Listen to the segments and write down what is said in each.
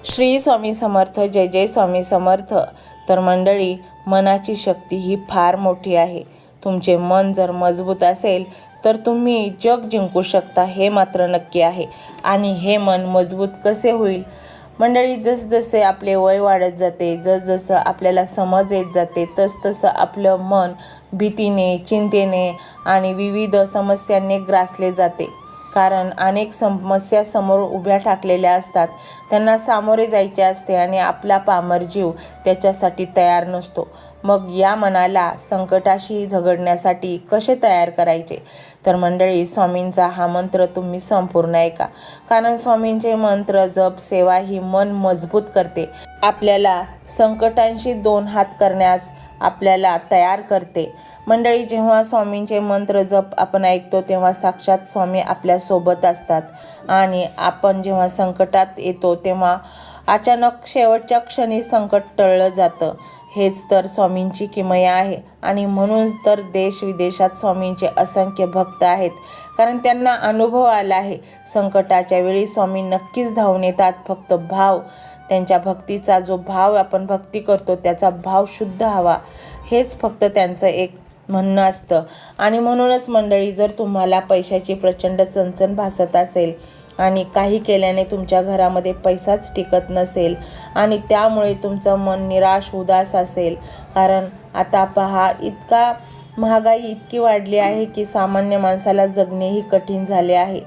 श्री स्वामी समर्थ. जय जय स्वामी समर्थ. तर मंडळी, मनाची शक्ती ही फार मोठी आहे. तुमचे मन जर मजबूत असेल तर तुम्ही जग जिंकू शकता, हे मात्र नक्की आहे. आणि हे मन मजबूत कसे होईल मंडळी? जसजसे आपले वय वाढत जाते, जसजसं आपल्याला समज येत जाते, तसतसं आपलं मन भीतीने, चिंतेने आणि विविध समस्यांनी ग्रासले जाते. कारण अनेक समस्या समोर उभ्या ठाकलेल्या असतात, त्यांना सामोरे जायचे असते आणि आपला पामर जीव त्याच्यासाठी तयार नसतो. मग या मनाला संकटाशी झगडण्यासाठी कसे तयार करायचे? तर मंडळी, स्वामींचा हा मंत्र तुम्ही संपूर्ण ऐका. कारण स्वामींचे मंत्र जप सेवा ही मन मजबूत करते, आपल्याला संकटांशी दोन हात करण्यास आपल्याला तयार करते. मंडळी, जेव्हा स्वामींचे मंत्र जप आपण ऐकतो तेव्हा साक्षात स्वामी आपल्यासोबत असतात. आणि आपण जेव्हा संकटात येतो तेव्हा अचानक शेवटच्या क्षणी संकट टळलं जातं. हेच तर स्वामींची किमया आहे. आणि म्हणून तर देश विदेशात स्वामींचे असंख्य भक्त आहेत, कारण त्यांना अनुभव आला आहे. संकटाच्या वेळी स्वामी नक्कीच धावून येतात. फक्त भाव, त्यांच्या भक्तीचा जो भाव, आपण भक्ती करतो त्याचा भाव शुद्ध हवा, हेच फक्त त्यांचं एक म्हणणं असतं. आणि म्हणूनच मंडळी, जर तुम्हाला पैशाची प्रचंड चणचण भासत असेल आणि काही केल्याने तुमच्या घरामध्ये पैसाच टिकत नसेल आणि त्यामुळे तुमचं मन निराश उदास असेल, कारण आता पहा, महागाई इतकी वाढली आहे की सामान्य माणसाला जगणेही कठीण झाले आहे.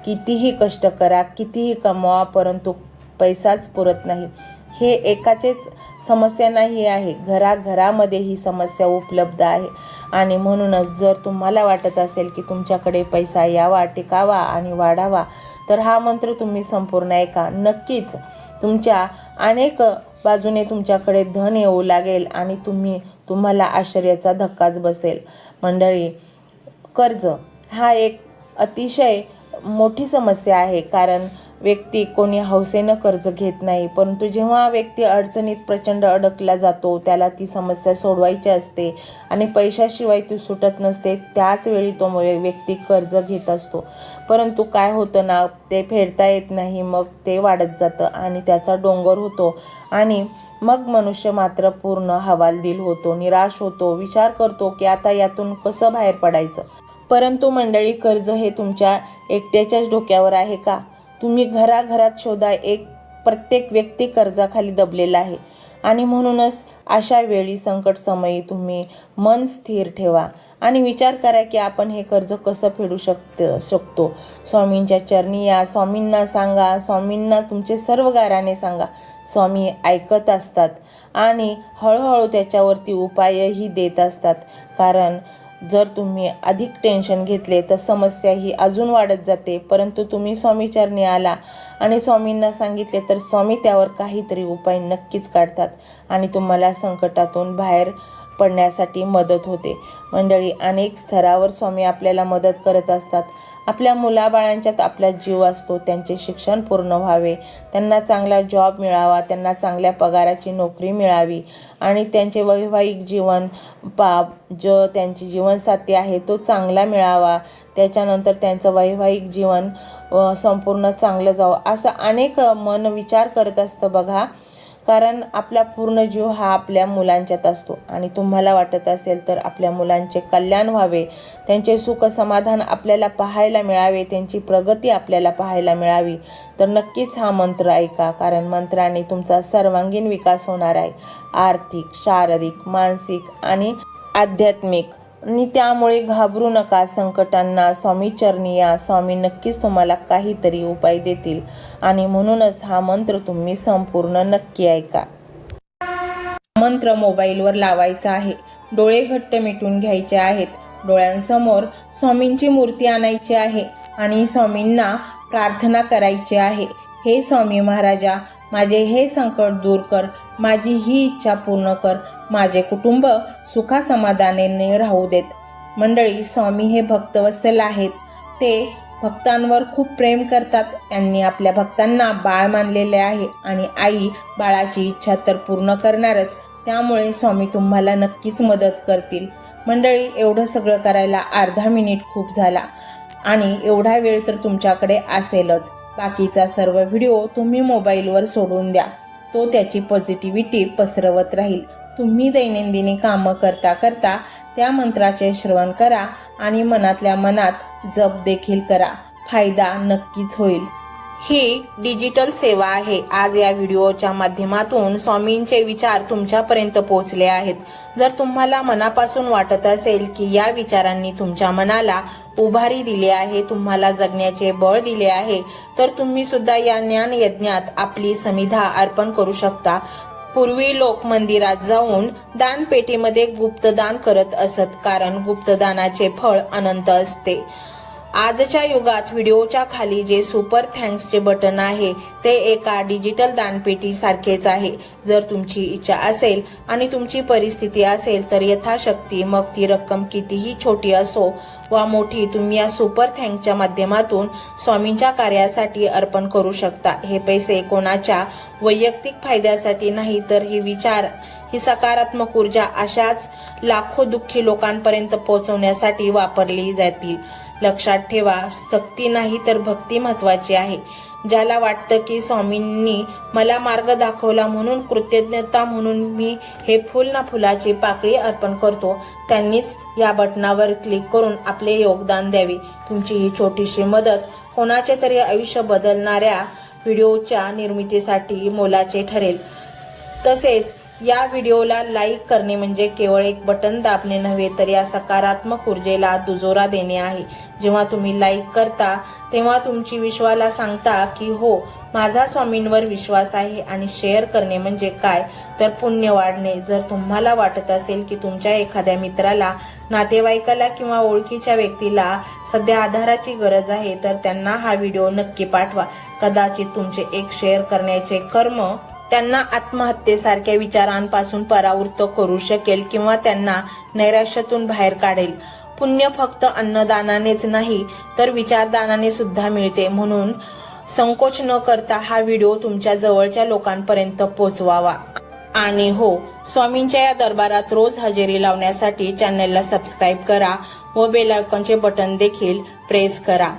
कितीही कष्ट करा, कितीही कमवा, परंतु पैसाच पुरत नाही. हे एकाचेच समस्या नाही आहे, घराघरामध्ये ही समस्या उपलब्ध आहे. आणि म्हणूनच जर तुम्हाला वाटत असेल की तुमच्याकडे पैसा यावा, टिकावा आणि वाढावा, तर हा मंत्र तुम्ही संपूर्ण ऐका. नक्कीच तुमच्या अनेक बाजूने तुमच्याकडे धन येऊ लागेल आणि तुम्हाला आश्चर्याचा धक्काच बसेल. मंडळी, कर्ज हा एक अतिशय मोठी समस्या आहे. कारण व्यक्ती कोणी हौसेनं कर्ज घेत नाही, परंतु जेव्हा व्यक्ती अडचणीत प्रचंड अडकला जातो, त्याला ती समस्या सोडवायची असते आणि पैशाशिवाय ती सुटत नसते, त्याच वेळी तो व्यक्ती कर्ज घेत असतो. परंतु काय होतं ना, ते फेडता येत नाही. मग ते वाढत जातं आणि त्याचा डोंगर होतो आणि मग मनुष्य मात्र पूर्ण हवालदिल होतो, निराश होतो, विचार करतो की आता यातून कसं बाहेर पडायचं. परंतु मंडळी, कर्ज हे तुमच्या एकट्याच्याच डोक्यावर आहे का? तुम्ही घराघरात शोधा, प्रत्येक व्यक्ती कर्जाखाली दबलेला आहे. आणि म्हणूनच अशा वेळी संकट समयी तुम्ही मन स्थिर ठेवा आणि विचार करा की आपण हे कर्ज कसं फेडू शकतो. स्वामींच्या चरणी या, स्वामींना सांगा, स्वामींना तुमचे सर्व गाराने सांगा. स्वामी ऐकत असतात आणि हळूहळू त्याच्यावरती उपायही देत असतात. कारण जर तुम्ही अधिक टेन्शन घेतले तर समस्या ही अजून वाढत जाते. परंतु तुम्ही स्वामीचरणी आला आणि स्वामींना सांगितले तर स्वामी त्यावर काहीतरी उपाय नक्कीच काढतात आणि तुम्हाला संकटातून बाहेर पडण्यासाठी मदत होते. मंडळी, अनेक स्तरावर स्वामी आपल्याला मदत करत असतात. आपल्या मुलाबाळांच्यात आपला जीव असतो. त्यांचे शिक्षण पूर्ण व्हावे, त्यांना चांगला जॉब मिळावा, त्यांना चांगल्या पगाराची नोकरी मिळावी आणि त्यांचे वैवाहिक जीवन, जो त्यांची जीवनसाथी आहे तो चांगला मिळावा, त्याच्यानंतर त्यांचं वैवाहिक जीवन संपूर्ण चांगलं जावं, असं अनेक मन विचार करत असतं बघा. कारण आपला पूर्ण जीव हा आपल्या मुलांच्यात असतो आणि तुम्हाला वाटत असेल तर आपल्या मुलांचे कल्याण व्हावे, त्यांचे सुख समाधान आपल्याला पाहायला मिळावे, त्यांची प्रगती आपल्याला पाहायला मिळावी, तर नक्कीच हा मंत्र ऐका. कारण मंत्राने तुमचा सर्वांगीण विकास होणार आहे, आर्थिक, शारीरिक, मानसिक आणि आध्यात्मिक. आणि त्यामुळे घाबरू नका संकटांना. स्वामीचरणी या, स्वामी नक्कीच तुम्हाला काहीतरी उपाय देतील. आणि म्हणूनच हा मंत्र तुम्ही संपूर्ण नक्की ऐका. मंत्र मोबाईलवर लावायचा आहे, डोळे घट्ट मिटून घ्यायचे आहेत, डोळ्यांसमोर स्वामींची मूर्ती आणायची आहे आणि स्वामींना प्रार्थना करायची आहे. हे स्वामी महाराजा, माझे हे संकट दूर कर, माझी ही इच्छा पूर्ण कर, माझे कुटुंब सुखासमाधानाने राहू देत. मंडळी, स्वामी हे भक्तवत्सल आहेत. ते भक्तांवर खूप प्रेम करतात. त्यांनी आपल्या भक्तांना बाळ मानलेले आहे आणि आई बाळाची इच्छा तर पूर्ण करणारच. त्यामुळे स्वामी तुम्हाला नक्कीच मदत करतील. मंडळी, एवढं सगळं करायला अर्धा मिनिट खूप झाला आणि एवढा वेळ तर तुमच्याकडे असेलच. बाकीचा सर्व व्हिडिओ तुम्ही मोबाईलवर सोडून द्या. तो त्याची पॉझिटिव्हिटी पसरवत राहील. तुम्ही दैनंदिनी कामं करता करता त्या मंत्राचे श्रवण करा आणि मनातल्या मनात जप देखील करा. फायदा नक्कीच होईल. ही डिजिटल सेवा आहे. आज या व्हिडिओच्या माध्यमातून स्वामींचे विचार तुमच्यापर्यंत पोहोचले आहेत. जर तुम्हाला मनापासून वाटत असेल की या विचारांनी तुमच्या मनाला उभारी दिली आहे, तुम्हाला जगण्याचे बळ दिले आहे, तर तुम्ही सुद्धा या ज्ञान यज्ञात आपली समिधा अर्पण करू शकता. पूर्वी लोक मंदिरात जाऊन दानपेटीमध्ये गुप्तदान करत असत, कारण गुप्तदानाचे फळ अनंत असते. आजच्या युगात व्हिडिओच्या खाली जे सुपर थँक्सचे बटन आहे ते एका डिजिटल दानपेटी सारखेच आहे. जर तुमची इच्छा असेल आणि तुमची परिस्थिती असेल तर यथाशक्ती, मग ती रक्कम कितीही छोटी असो वा मोठी, तुम्ही या सुपर थँक्सच्या माध्यमातून स्वामींच्या कार्यासाठी अर्पण करू शकता. हे पैसे कोणाच्या वैयक्तिक फायद्यासाठी नाही, तर हे विचार, ही सकारात्मक ऊर्जा अशाच लाखो दुःखी लोकांपर्यंत पोहोचवण्यासाठी वापरली जातील. लक्षात ठेवा, सक्ती नाही तर भक्ती महत्वाची आहे. ज्याला वाटतं की स्वामींनी मला मार्ग दाखवला म्हणून कृतज्ञता म्हणून मी हे फुल ना फुलाची पाकळी अर्पण करतो, त्यांनीच या बटनावर क्लिक करून आपले योगदान द्यावे. तुमची ही छोटीशी मदत कोणाचे तरी आयुष्य बदलणाऱ्या व्हिडिओच्या निर्मितीसाठी मोलाचे ठरेल. तसेच या व्हिडिओला लाईक करणे म्हणजे केवळ एक बटन दाबणे नव्हे, तर या सकारात्मक ऊर्जेला दुजोरा देणे आहे. जेव्हा तुम्ही लाईक करता तेव्हा तुमची विश्वाला सांगता की हो, माझा स्वामींवर विश्वास आहे. आणि शेअर करणे म्हणजे काय, तर पुण्य वाढणे. जर तुम्हाला वाटत असेल की तुमच्या एखाद्या मित्राला, नातेवाईकाला किंवा ओळखीच्या व्यक्तीला सध्या आधाराची गरज आहे, तर त्यांना हा व्हिडिओ नक्की पाठवा. कदाचित तुमचे एक शेअर करण्याचे कर्म त्यांना आत्महत्येसारख्या विचारांपासून परावृत्त करू शकेल किंवा त्यांना नैराश्यातून बाहेर काढेल. पुण्य फक्त अन्नदानानेच नाही तर विचारदानाने सुद्धा मिळते. म्हणून संकोच न करता हा व्हिडिओ तुमच्या जवळच्या लोकांपर्यंत पोहोचवावा. आणि हो, स्वामींच्या या दरबारात रोज हजेरी लावण्यासाठी चॅनलला सबस्क्राईब करा व बेल आयकॉनचे बटन देखील प्रेस करा.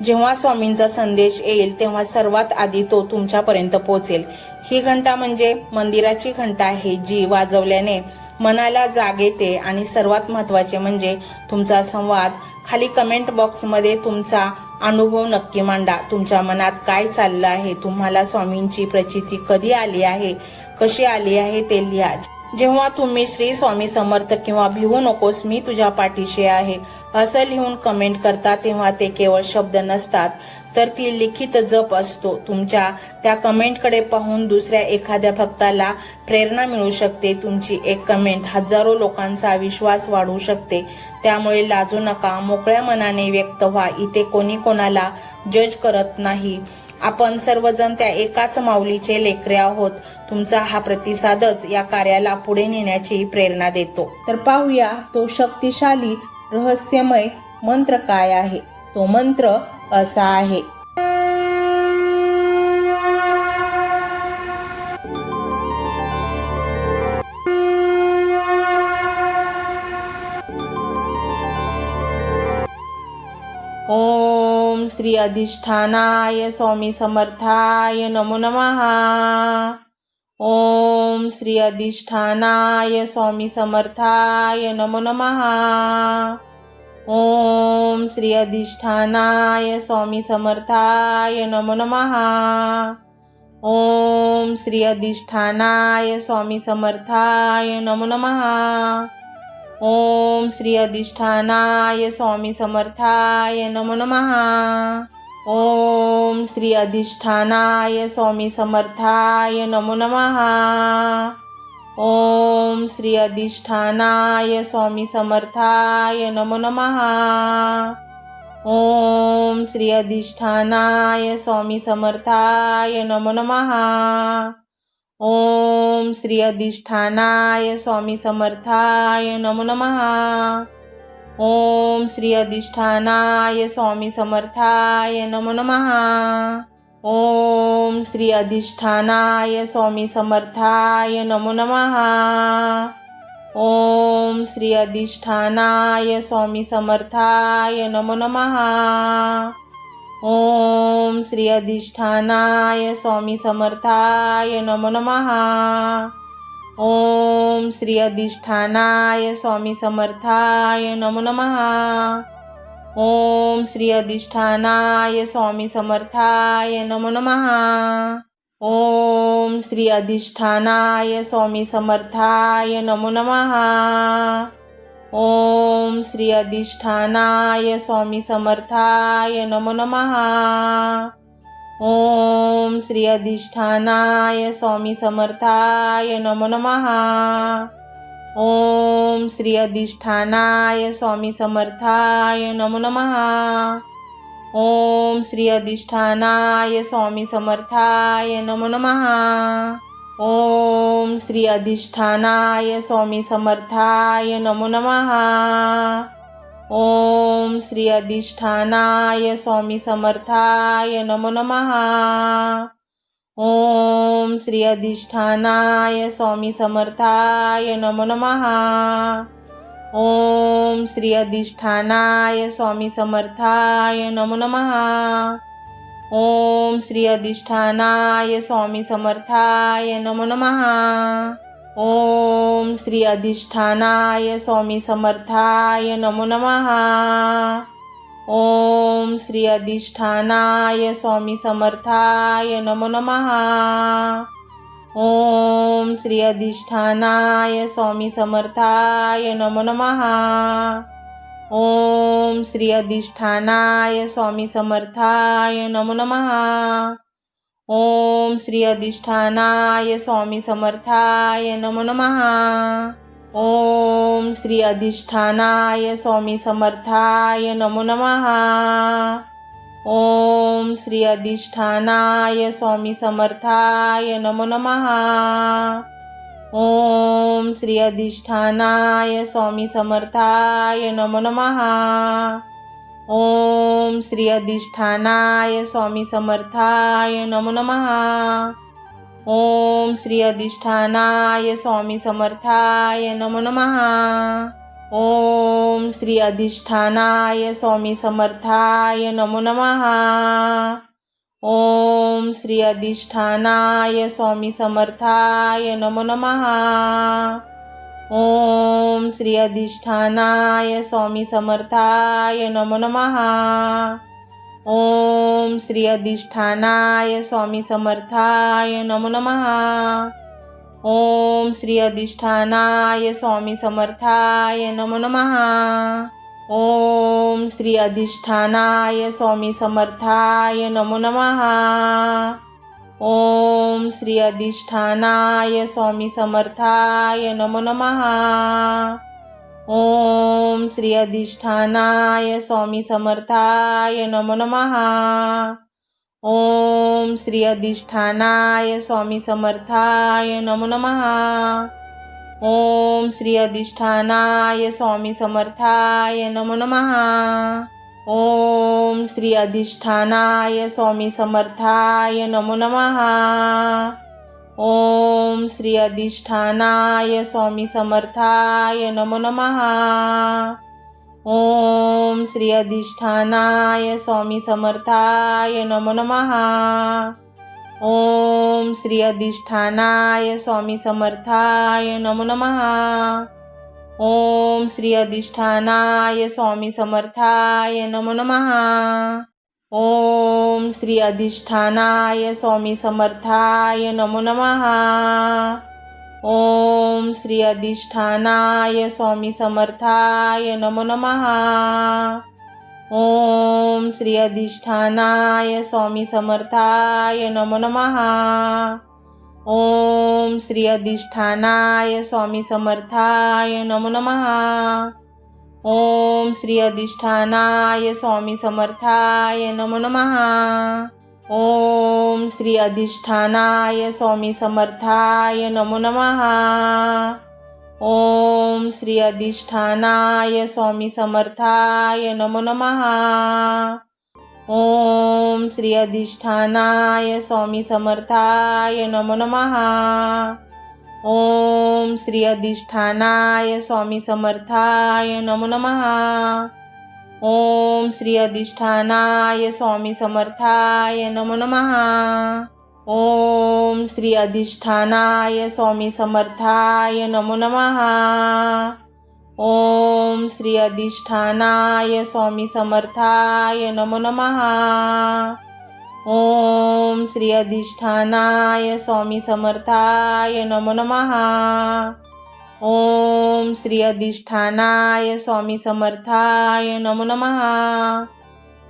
जेव्हा स्वामींचा संदेश येईल तेव्हा सर्वात आधी तो तुमच्यापर्यंत पोहोचेल. ही घंटा म्हणजे मंदिराची घंटा आहे, जी वाजवल्याने मनाला जाग येते. आणि सर्वात महत्त्वाचे म्हणजे तुमचा संवाद. खाली कमेंट बॉक्समध्ये तुमचा अनुभव नक्की मांडा. तुमच्या मनात काय चाललं आहे, तुम्हाला स्वामींची प्रचिती कधी आली आहे, कशी आली आहे ते लिहा. जेव्हा तुम्ही श्री स्वामी समर्थ किंवा भिवू नकोस, मी तुझ्या पाठीशी आहे असं लिहून कमेंट करता, तेव्हा ते केवळ शब्द नसतात, तर ती लिखित जप असतो. तुमच्या त्या कमेंटकडे पाहून दुसऱ्या एखाद्या भक्ताला प्रेरणा मिळू शकते. तुमची एक कमेंट हजारो लोकांचा विश्वास वाढवू शकते. त्यामुळे लाजू नका, मोकळ्या मनाने व्यक्त व्हा. इथे कोणी कोणाला जज करत नाही. आपण सर्वजण त्या एकाच माऊलीचे लेकरे आहोत. तुमचा हा प्रतिसादच या कार्याला पुढे नेण्याची प्रेरणा देतो. तर पाहूया तो शक्तिशाली रहस्यमय मंत्र काय आहे. तो मंत्र असा आहे. ओम श्री अधिष्ठानाय स्वामी समर्थाय नमो नमः. ओम श्री अधिष्ठानाय स्वामी समर्थाय नमो नमः. ओम श्री अधिष्ठानाय स्वामी समर्थाय नमो नमः. ओम श्री अधिष्ठानाय स्वामी समर्थाय नमो नमः. ओम श्री अधिष्ठानाय स्वामी समर्थाय नमो नमः. ओम श्री अधिष्ठानाय स्वामी समर्थाय नमो नमः. ओम श्री अधिष्ठानाय स्वामी समर्थाय नमो नमः. ओम श्री अधिष्ठानाय स्वामी समर्थाय नमो नमः. ओम श्री अधिष्ठानाय स्वामी समर्थाय नमो नमः. ओम श्री अधिष्ठानाय स्वामी समर्थाय नमो नमः. ओम श्री अधिष्ठानाय स्वामी समर्थाय नमो नमः. ओम श्री अधिष्ठानाय स्वामी समर्थाय नमो नमः. ओम श्री अधिष्ठानाय स्वामी समर्थाय नमो नमः. ओम श्री अधिष्ठानाय स्वामी समर्थाय नमो नमः. ओम श्री अधिष्ठानाय स्वामी समर्थाय नमो नमः. ओम श्री अधिष्ठानाय स्वामी समर्थाय नमो नमः. ओम श्री अधिष्ठानाय स्वामी समर्थाय नमो नमः. ओम श्री अधिष्ठानाय स्वामी समर्थाय नमो नमः. ओम श्री अधिष्ठानाय स्वामी समर्थाय नमो नमः. ओम श्री अधिष्ठानाय स्वामी समर्थाय नमो नमः. ओम श्री अधिष्ठानाय स्वामी समर्थाय नमो नमः. ओम श्री अधिष्ठानाय स्वामी समर्थाय नमो नमः. ओम श्री अधिष्ठानाय स्वामी समर्थाय नमो नमः. ओम श्री अधिष्ठानाय स्वामी समर्थाय नमो नमः. ओम श्री अधिष्ठानाय स्वामी समर्थाय नमो नमः. ओम श्री अधिष्ठानाय स्वामी समर्थाय नमो नमः. ओम श्री अधिष्ठानाय स्वामी समर्थाय नमो नमः. ओम श्री अधिष्ठानाय स्वामी समर्थाय नमो नमः. ओम श्री अधिष्ठानाय स्वामी समर्थाय नमो नमः. ओम श्री अधिष्ठानाय स्वामी समर्थाय नमो नमः. ओम श्री अधिष्ठानाय स्वामी समर्थाय नमो नमः. ओम श्री अधिष्ठानाय स्वामी समर्थाय नमो नमः. ओम श्री अधिष्ठानाय स्वामी समर्थाय नमो नमः. ओम श्री अधिष्ठानाय स्वामी समर्थाय नमो नमः. ओम श्री अधिष्ठानाय स्वामी समर्थाय नमो नमः. ओम श्री अधिष्ठानाय स्वामी समर्थाय नमो नमः. ओम श्री अधिष्ठानाय स्वामी समर्थाय नमो नमः. ओम श्री अधिष्ठानाय स्वामी समर्थाय नमो नमः. ओम श्री अधिष्ठानाय स्वामी समर्थाय नमो नमः. ओम श्री अधिष्ठानाय स्वामी समर्थाय नमो नमः. ओम श्री अधिष्ठानाय स्वामी समर्थाय नमो नमः. ओम श्री अधिष्ठानाय स्वामी समर्थाय नमो नमः. ओम श्री अधिष्ठानाय स्वामी समर्थाय नमो नमः. ओम श्री अधिष्ठानाय स्वामी समर्थाय नमो नमः. ओम श्री अधिष्ठानाय स्वामी समर्थाय नमो नमः. ओम श्री अधिष्ठानाय स्वामी समर्थाय नमो नमः. ओम श्री अधिष्ठानाय स्वामी समर्थाय नमो नमः. ओम श्री अधिष्ठानाय स्वामी समर्थाय नमो नमः. ओम श्री अधिष्ठानाय स्वामी समर्थाय नमो नमः. ओम श्री अधिष्ठानाय स्वामी समर्थाय नमो नमः. ओम श्री अधिष्ठानाय स्वामी समर्थाय नमो नमः. ओम श्री अधिष्ठानाय स्वामी समर्थाय नमो नमः. ओम श्री अधिष्ठानाय स्वामी समर्थाय नमो नमः. ओम श्री अधिष्ठानाय स्वामी समर्थाय नमो नमः. ओम श्री अधिष्ठानाय स्वामी समर्थाय नमो नमः. ओम श्री अधिष्ठानाय स्वामी समर्थाय नमो नमः. ओम श्री अधिष्ठानाय स्वामी समर्थाय नमो नमः. ओम श्री अधिष्ठानाय स्वामी समर्थाय नमो नमः. ओम श्री अधिष्ठानाय स्वामी समर्थाय नमो नमः. ओम श्री अधिष्ठानाय स्वामी समर्थाय नमो नमः. ओम श्री अधिष्ठानाय स्वामी समर्थाय नमो नमः. ओम श्री अधिष्ठानाय स्वामी समर्थाय नमो नमः. ओम श्री अधिष्ठानाय स्वामी समर्थाय नमो नमः. ओम श्री अधिष्ठानाय स्वामी समर्थाय नमो नमः.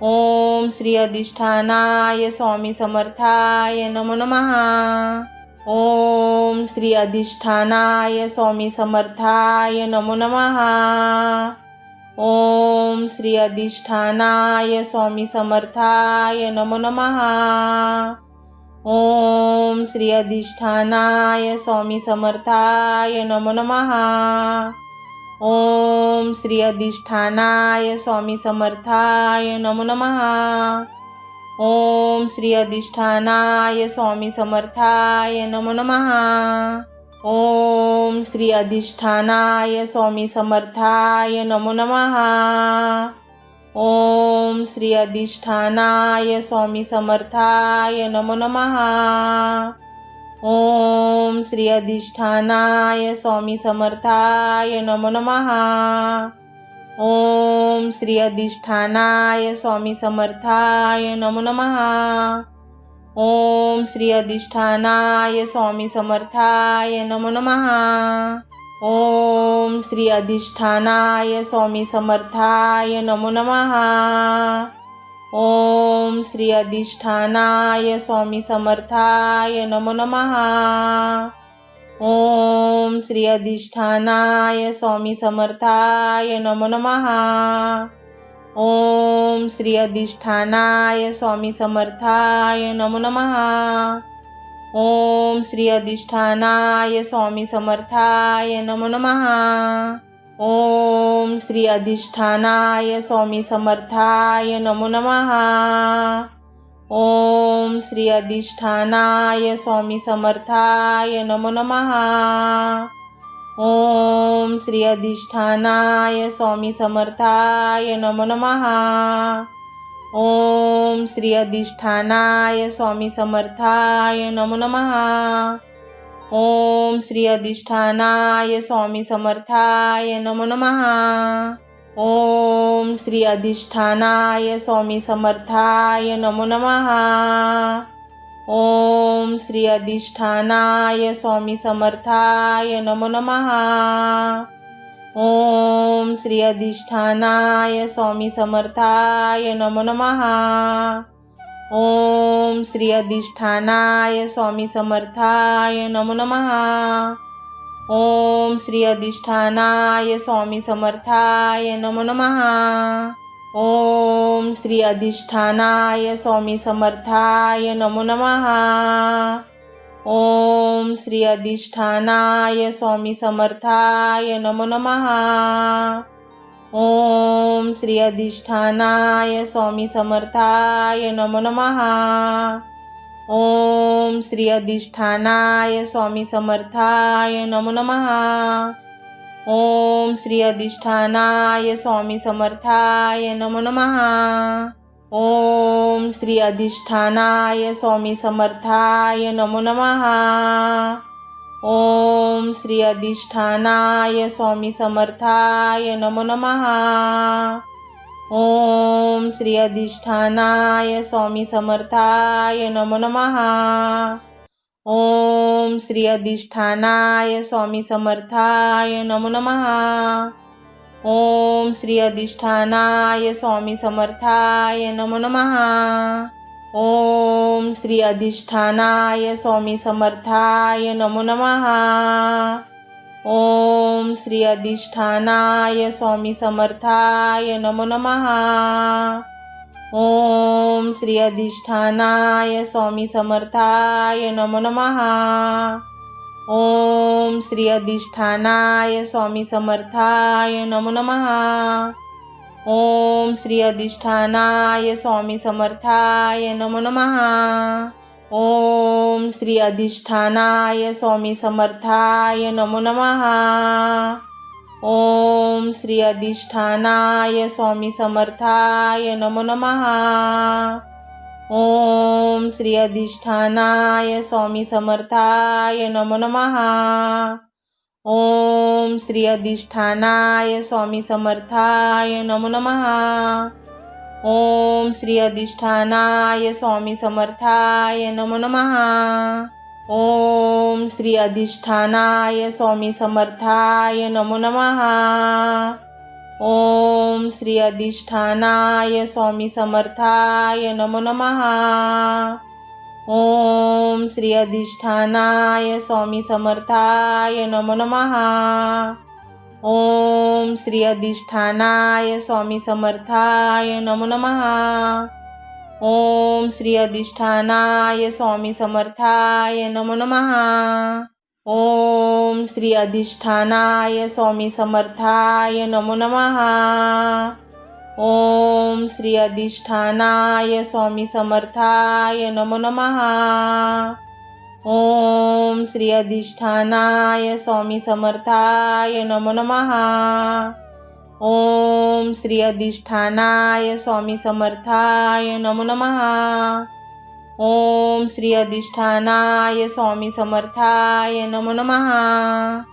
ओम श्री अधिष्ठानाय स्वामी समर्थाय नमो नमः. ओम श्री अधिष्ठानाय स्वामी समर्थाय नमो नमः. ओम श्री अधिष्ठानाय स्वामी समर्थाय नमो नमः. ओम श्री अधिष्ठानाय स्वामी समर्थाय नमो नमः. ओम श्री अधिष्ठानाय स्वामी समर्थाय नमो नमः. ओम श्री अधिष्ठानाय स्वामी समर्थाय नमो नमः. ओम श्री अधिष्ठानाय स्वामी समर्थाय नमो नमः. ओम श्री अधिष्ठानाय स्वामी समर्थाय नमो नमः. ओम श्री अधिष्ठानाय स्वामी समर्थाय नमो नमः. ओम श्री अधिष्ठानाय स्वामी समर्थाय नमो नमः. ओम श्री अधिष्ठानाय स्वामी समर्थाय नमो नमः. ओम श्री अधिष्ठानाय स्वामी समर्थाय नमो नमः. ओम श्री अधिष्ठानाय स्वामी समर्थाय नमो नमः. ओम श्री अधिष्ठानाय स्वामी समर्थाय नमो नमः. ओम श्री अधिष्ठानाय स्वामी समर्थाय नमो नमः. ओम श्री अधिष्ठानाय स्वामी समर्थाय नमो नमः. ओम श्री अधिष्ठानाय स्वामी समर्थाय नमो नमः. ओम श्री अधिष्ठानाय स्वामी समर्थाय नमो नमः. ओम श्री अधिष्ठानाय स्वामी समर्थाय नमो नमः. ओम श्री अधिष्ठानाय स्वामी समर्थाय नमो नमः. ओम श्री अधिष्ठानाय स्वामी समर्थाय नमो नमः. ओम श्री अधिष्ठानाय स्वामी समर्थाय नमो नमः. ओम श्री अधिष्ठानाय स्वामी समर्थाय नमो नमः. ओम श्री अधिष्ठानाय स्वामी समर्थाय नमो नमः. ओम श्री अधिष्ठानाय स्वामी समर्थाय नमो नमः. ओम श्री अधिष्ठानाय स्वामी समर्थाय नमो नमः. ओम श्री अधिष्ठानाय स्वामी समर्थाय नमो नमः. ओम श्री अधिष्ठानाय स्वामी समर्थाय नमो नमः. ओम श्री अधिष्ठानाय स्वामी समर्थाय नमो नमः. ओम श्री अधिष्ठानाय स्वामी समर्थाय नमो नमः. ओम श्री अधिष्ठानाय स्वामी समर्थाय नमो नमः. ओम श्री अधिष्ठानाय स्वामी समर्थाय नमो नमः. ओम श्री अधिष्ठानाय स्वामी समर्थाय नमो नमः. ओम श्री अधिष्ठानाय स्वामी समर्थाय नमो नमः. ओम श्री अधिष्ठानाय स्वामी समर्थाय नमो नमः. ओम श्री अधिष्ठानाय स्वामी समर्थाय नमो नमः. ओम श्री अधिष्ठानाय स्वामी समर्थाय नमो नमः. ओम श्री अधिष्ठानाय स्वामी समर्थाय नमो नमः. ओम श्री अधिष्ठानाय स्वामी समर्थाय नमो नमः. ओम श्री अधिष्ठानाय स्वामी समर्थाय नमो नमः. ओम श्री अधिष्ठानाय स्वामी समर्थाय नमो नमः. ओम श्री अधिष्ठानाय स्वामी समर्थाय नमो नमः. ओम श्री अधिष्ठानाय स्वामी समर्थाय नमो नमः. ओम श्री अधिष्ठानाय स्वामी समर्थाय नमो नमः. ओम श्री अधिष्ठानाय स्वामी समर्थाय नमो नमः. ओम श्री अधिष्ठानाय स्वामी समर्थाय नमो नमः. ओम श्री अधिष्ठानाय स्वामी समर्थाय नमो नमः. ओम श्री अधिष्ठानाय स्वामी समर्थाय नमो नमः. ओम श्री अधिष्ठानाय स्वामी समर्थाय नमो नमः. ओम श्री अधिष्ठानाय स्वामी समर्थाय नमो नमः. ओम श्री अधिष्ठानाय स्वामी समर्थाय नमो नमः. ओम श्री अधिष्ठानाय स्वामी समर्थाय नमो नमः. ओम श्री अधिष्ठानाय स्वामी समर्थाय नमो नमः. ओम श्री अधिष्ठानाय स्वामी समर्थाय नमो नमः. ओम श्री अधिष्ठानाय स्वामी समर्थाय नमो नमः. ओम श्री अधिष्ठानाय स्वामी समर्थाय नमो नमः.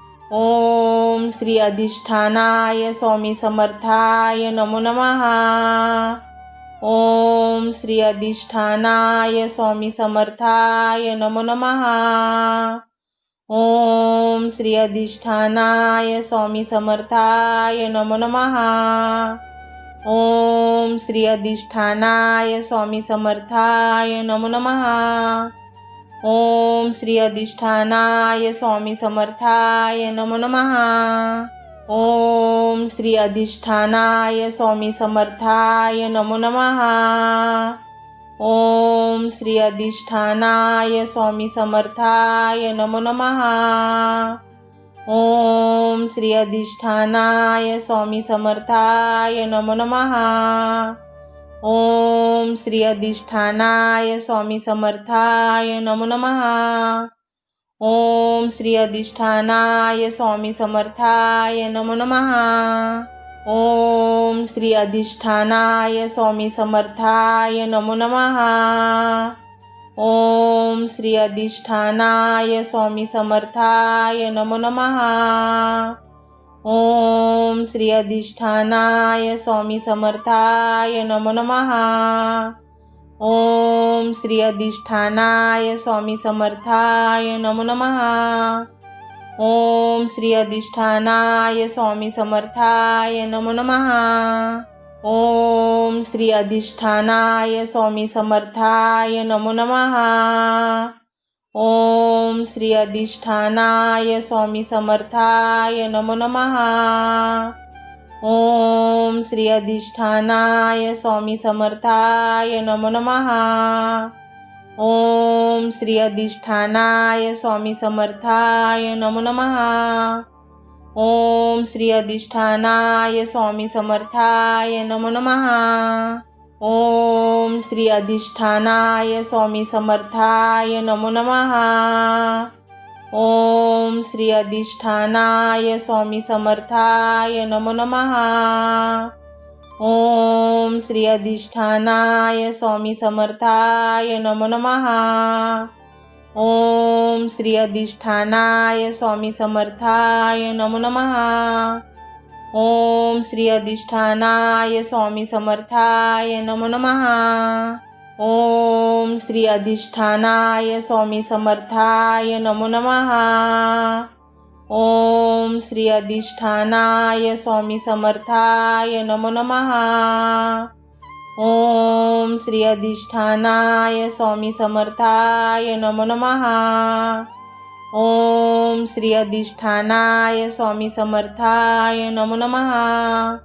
ओम श्री अधिष्ठानाय स्वामी समर्थाय नमो नमः. ओम श्री अधिष्ठानाय स्वामी समर्थाय नमो नमः. ओम श्री अधिष्ठानाय स्वामी समर्थाय नमो नमः. ओम श्री अधिष्ठानाय स्वामी समर्थाय नमो नमः. ओम श्री अधिष्ठानाय स्वामी समर्थाय नमो नमः. ओम श्री अधिष्ठानाय स्वामी समर्थाय नमो नमः. ओम श्री अधिष्ठानाय स्वामी समर्थाय नमो नमः. ओम श्री अधिष्ठानाय स्वामी समर्थाय नमो नमः. ओम श्री अधिष्ठानाय स्वामी समर्थाय नमो नमः. ओम श्री अधिष्ठानाय स्वामी समर्थाय नमो नमः. ओम श्री अधिष्ठानाय स्वामी समर्थाय नमो नमः. ओम श्री अधिष्ठानाय स्वामी समर्थाय नमो नमः. ओम श्री अधिष्ठानाय स्वामी समर्थाय नमो नमः. ओम श्री अधिष्ठानाय स्वामी समर्थाय नमो नमः. ओम श्री अधिष्ठानाय स्वामी समर्थाय नमो नमः. ओम श्री अधिष्ठानाय स्वामी समर्थाय नमो नमः. ओम श्री अधिष्ठानाय स्वामी समर्थाय नमो नमः. ओम श्री अधिष्ठानाय स्वामी समर्थाय नमो नमः. ओम श्री अधिष्ठानाय स्वामी समर्थाय नमो नमः. ओम श्री अधिष्ठानाय स्वामी समर्थाय नमो नमः. ओम श्री अधिष्ठानाय स्वामी समर्थाय नमो नमः. ओम श्री अधिष्ठानाय स्वामी समर्थाय नमो नमः. ओम श्री अधिष्ठानाय स्वामी समर्थाय नमो नमः. ओम श्री अधिष्ठानाय स्वामी समर्थाय नमो नमः. ओम श्री अधिष्ठानाय स्वामी समर्थाय नमो नमः. ओम श्री अधिष्ठानाय स्वामी समर्थाय नमो नमः. ओम श्री अधिष्ठानाय स्वामी समर्थाय नमो नमः. ओम श्री अधिष्ठानाय स्वामी समर्थाय नमो नमः. ओम श्री अधिष्ठानाय स्वामी समर्थाय नमो नमः.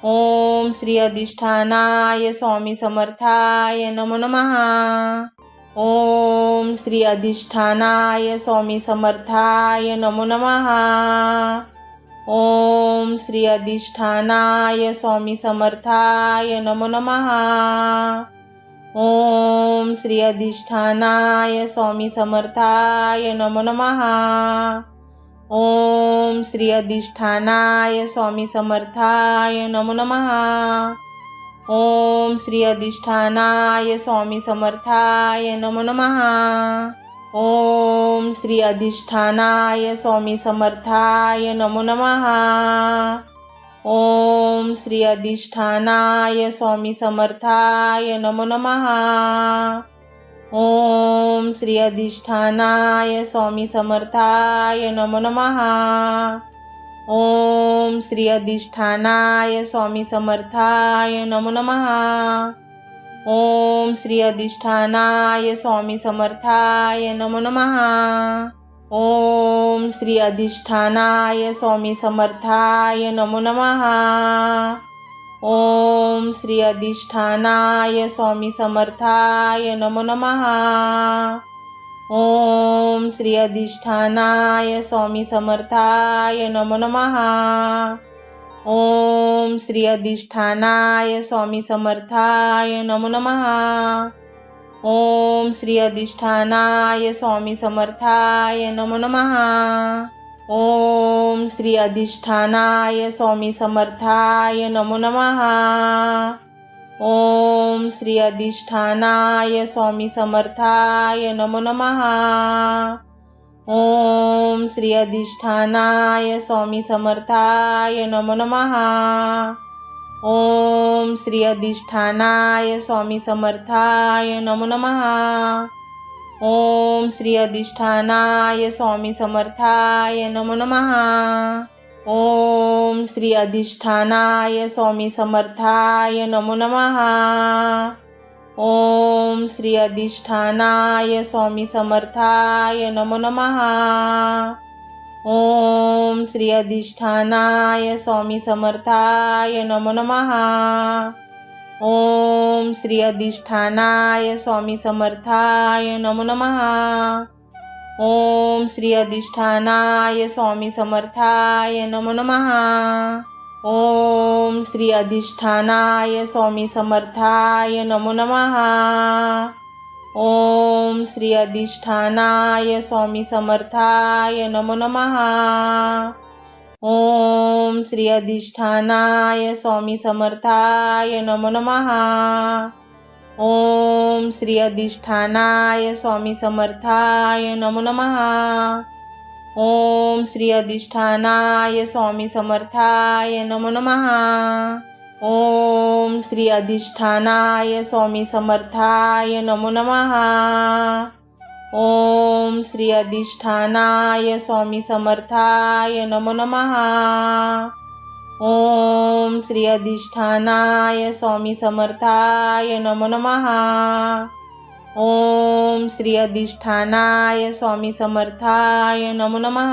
ओम श्री अधिष्ठानाय स्वामी समर्थाय नमो नमः. ओम श्री अधिष्ठानाय स्वामी समर्थाय नमो नमः. ओम श्री अधिष्ठानाय स्वामी समर्थाय नमो नमः. ओम श्री अधिष्ठानाय स्वामी समर्थाय नमो नमः. ओम श्री अधिष्ठानाय स्वामी समर्थाय नमो नमः. ओम श्री अधिष्ठानाय स्वामी समर्थाय नमो नमः. ओम श्री अधिष्ठानाय स्वामी समर्थाय नमो नमः. ओम श्री अधिष्ठानाय स्वामी समर्थाय नमो नमः. ओम श्री अधिष्ठानाय स्वामी समर्थाय नमो नमः. ओम श्री अधिष्ठानाय स्वामी समर्थाय नमो नमः. ओम श्री अधिष्ठानाय स्वामी समर्थाय नमो नमः. ओम श्री अधिष्ठानाय स्वामी समर्थाय नमो नमः. ओम श्री अधिष्ठानाय स्वामी समर्थाय नमो नमः. ओम श्री अधिष्ठानाय स्वामी समर्थाय नमो नमः. ओम श्री अधिष्ठानाय स्वामी समर्थाय नमो नमः. ओम श्री अधिष्ठानाय स्वामी समर्थाय नमो नमः. ओम श्री अधिष्ठानाय स्वामी समर्थाय नमो नमः. ओम श्री अधिष्ठानाय स्वामी समर्थाय नमो नमः. ओम श्री अधिष्ठानाय स्वामी समर्थाय नमो नमः. ओम श्री अधिष्ठानाय स्वामी समर्थाय नमो नमः. ओम श्री अधिष्ठानाय स्वामी समर्थाय नमो नमः. ओम श्री अधिष्ठानाय स्वामी समर्थाय नमो नमः. ओम श्री अधिष्ठानाय स्वामी समर्थाय नमो नमः. ओम श्री अधिष्ठानाय स्वामी समर्थाय नमो नमः. ओम श्री अधिष्ठानाय स्वामी समर्थाय नमो नमः. ओम श्री अधिष्ठानाय स्वामी समर्थाय नमो नमः. ओम श्री अधिष्ठानाय स्वामी समर्थाय नमो नमः. ओम श्री अधिष्ठानाय स्वामी समर्थाय नमो नमः. ओम श्री अधिष्ठानाय स्वामी समर्थाय नमो नमः. ओम श्री अधिष्ठानाय स्वामी समर्थाय नमो नमः. ओम श्री अधिष्ठानाय स्वामी समर्थाय नमो नमः. ओम श्री अधिष्ठानाय स्वामी समर्थाय नमो नमः. ओम श्री अधिष्ठानाय स्वामी समर्थाय नमो नमः. ओम श्री अधिष्ठानाय स्वामी समर्थाय नमो नमः. ओम श्री अधिष्ठानाय स्वामी समर्थाय नमो नमः.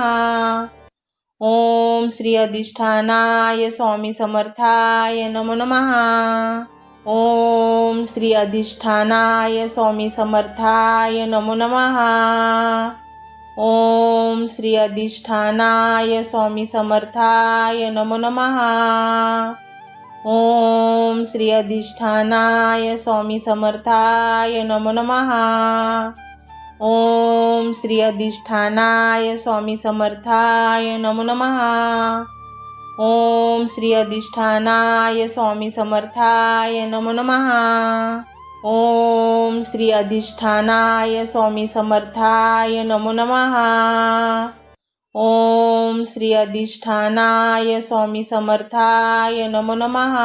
ओम श्री अधिष्ठानाय स्वामी समर्थाय नमो नमः. ओम श्री अधिष्ठानाय स्वामी समर्थाय नमो नमः. ओम श्री अधिष्ठानाय स्वामी समर्थाय नमो नमः. ओम श्री अधिष्ठानाय स्वामी समर्थाय नमो नमः. ओम श्री अधिष्ठानाय स्वामी समर्थाय नमो नमः. ओम श्री अधिष्ठानाय स्वामी समर्थाय नमो नमः. ओम श्री अधिष्ठानाय स्वामी समर्थाय नमो नमः. ओम श्री अधिष्ठानाय स्वामी समर्थाय नमो नमः.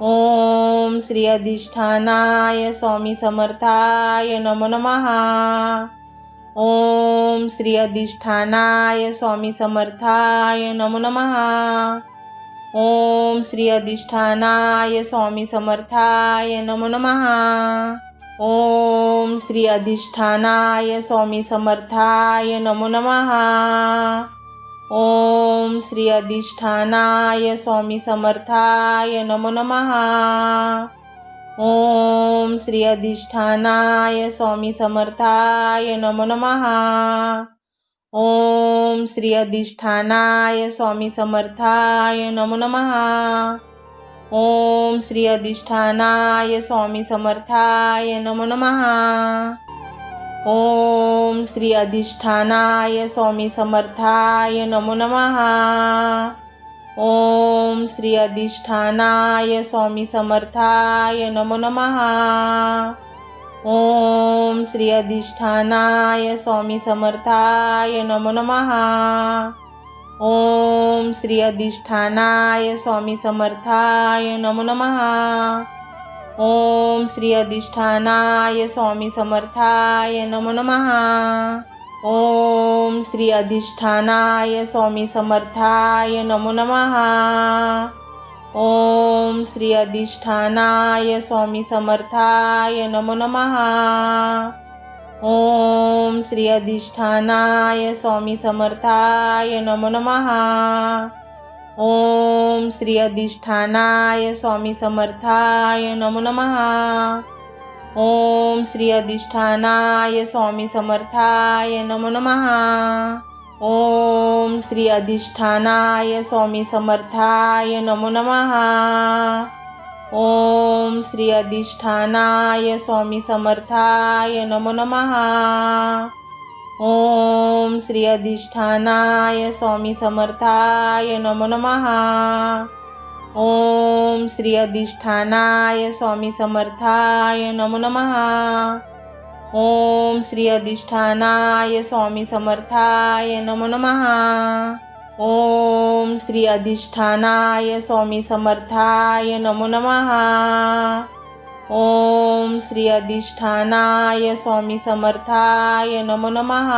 ओम श्री अधिष्ठानाय स्वामी समर्थाय नमो नमः. ओम श्री अधिष्ठानाय स्वामी समर्थाय नमो नमः. ओम श्री अधिष्ठानाय स्वामी समर्थाय नमो नमः. ओम श्री अधिष्ठानाय स्वामी समर्थाय नमो नमः. ओम श्री अधिष्ठानाय स्वामी समर्थाय नमो नमः. ओम श्री अधिष्ठानाय स्वामी समर्थाय नमो नमः. ओम श्री अधिष्ठानाय स्वामी समर्थाय नमो नमः. ओम श्री अधिष्ठानाय स्वामी समर्थाय नमो नमः. ओम श्री अधिष्ठानाय स्वामी समर्थाय नमो नमः. ओम श्री अधिष्ठानाय स्वामी समर्थाय नमो नमः. ओम श्री अधिष्ठानाय स्वामी समर्थाय नमो नमः. ओम श्री अधिष्ठानाय स्वामी समर्थाय नमो नमः. ओम श्री अधिष्ठानाय स्वामी समर्थाय नमो नमः. ओम श्री अधिष्ठानाय स्वामी समर्थाय नमो नमः. ओम श्री अधिष्ठानाय स्वामी समर्थाय नमो नमः. ओम श्री अधिष्ठानाय स्वामी समर्थाय नमो नमः. ओम श्री अधिष्ठानाय स्वामी समर्थाय नमो नमः. ओम श्री अधिष्ठानाय स्वामी समर्थाय नमो नमः. ओम श्री अधिष्ठानाय स्वामी समर्थाय नमो नमः. ओम श्री अधिष्ठानाय स्वामी समर्थाय नमो नमः. ओम श्री अधिष्ठानाय स्वामी समर्थाय नमो नमः. ओम श्री अधिष्ठानाय स्वामी समर्थाय नमो नमः. ओम श्री अधिष्ठानाय स्वामी समर्थाय नमो नमः. ओम श्री अधिष्ठानाय स्वामी समर्थाय नमो नमः. ओम श्री अधिष्ठानाय स्वामी समर्थाय नमो नमः.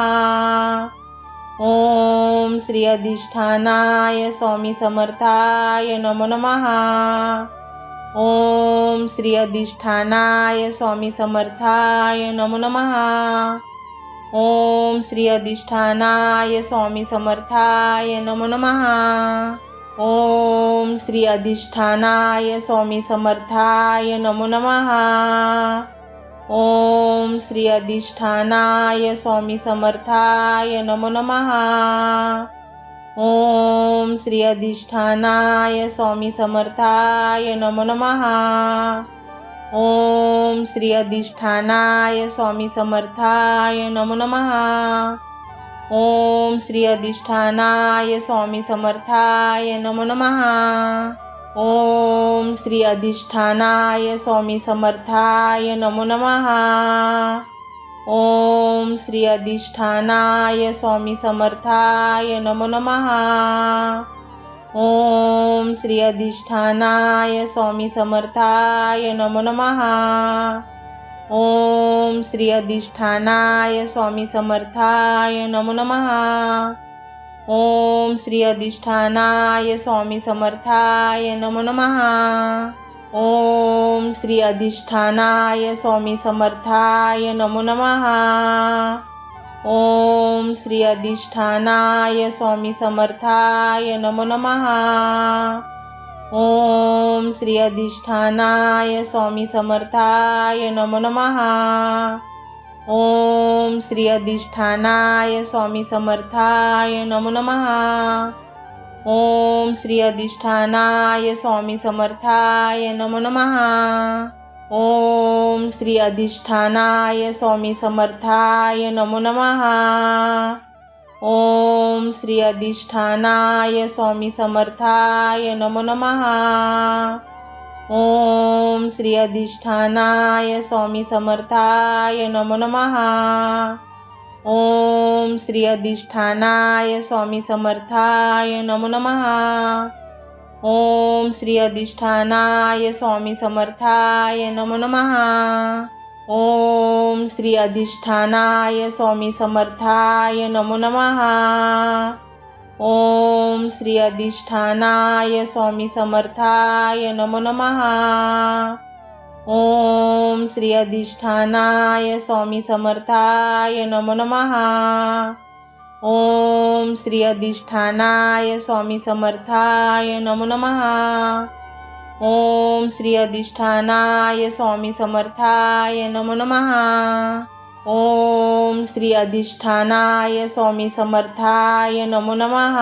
ओम श्री अधिष्ठानाय स्वामी समर्थाय नमो नमः. ओम श्री अधिष्ठानाय स्वामी समर्थाय नमो नमः. ओम श्री अधिष्ठानाय स्वामी समर्थाय नमो नमः. ओम श्री अधिष्ठानाय स्वामी समर्थाय नमो नमः. ओम श्री अधिष्ठानाय स्वामी समर्थाय नमो नमः. ओम श्री अधिष्ठानाय स्वामी समर्थाय नमो नमः. ओम श्री अधिष्ठानाय स्वामी समर्थाय नमो नमः. ओम श्री अधिष्ठानाय स्वामी समर्थाय नमो नमः. ओम श्री अधिष्ठानाय स्वामी समर्थाय नमो नमः. ओम श्री अधिष्ठानाय स्वामी समर्थाय नमो नमः. ओम श्री अधिष्ठानाय स्वामी समर्थाय नमो नमः. ओम श्री अधिष्ठानाय स्वामी समर्थाय नमो नमः. ओम श्री अधिष्ठानाय स्वामी समर्थाय नमो नमः. ओम श्री अधिष्ठानाय स्वामी समर्थाय नमो नमः. ओम श्री अधिष्ठानाय स्वामी समर्थाय नमो नमः. ओम श्री अधिष्ठानाय स्वामी समर्थाय नमो नमः. ओम श्री अधिष्ठानाय स्वामी समर्थाय नमो नमः. ओम श्री अधिष्ठानाय स्वामी समर्थाय नमो नमः. ओम श्री अधिष्ठानाय स्वामी समर्थाय नमो नमः. ओम श्री अधिष्ठानाय स्वामी समर्थाय नमो नमः. ओम श्री अधिष्ठानाय स्वामी समर्थाय नमो नमः. ओम श्री अधिष्ठानाय स्वामी समर्थाय नमो नमः. ओम श्री अधिष्ठानाय स्वामी समर्थाय नमो नमः. ओम श्री अधिष्ठानाय स्वामी समर्थाय नमो नमः. ओम श्री अधिष्ठानाय स्वामी समर्थाय नमो नमः. ओम श्री अधिष्ठानाय स्वामी समर्थाय नमो नमः. ओम श्री अधिष्ठानाय स्वामी समर्थाय नमो नमः. ओम श्री अधिष्ठानाय स्वामी समर्थाय नमो नमः. ओम श्री अधिष्ठानाय स्वामी समर्थाय नमो नमः.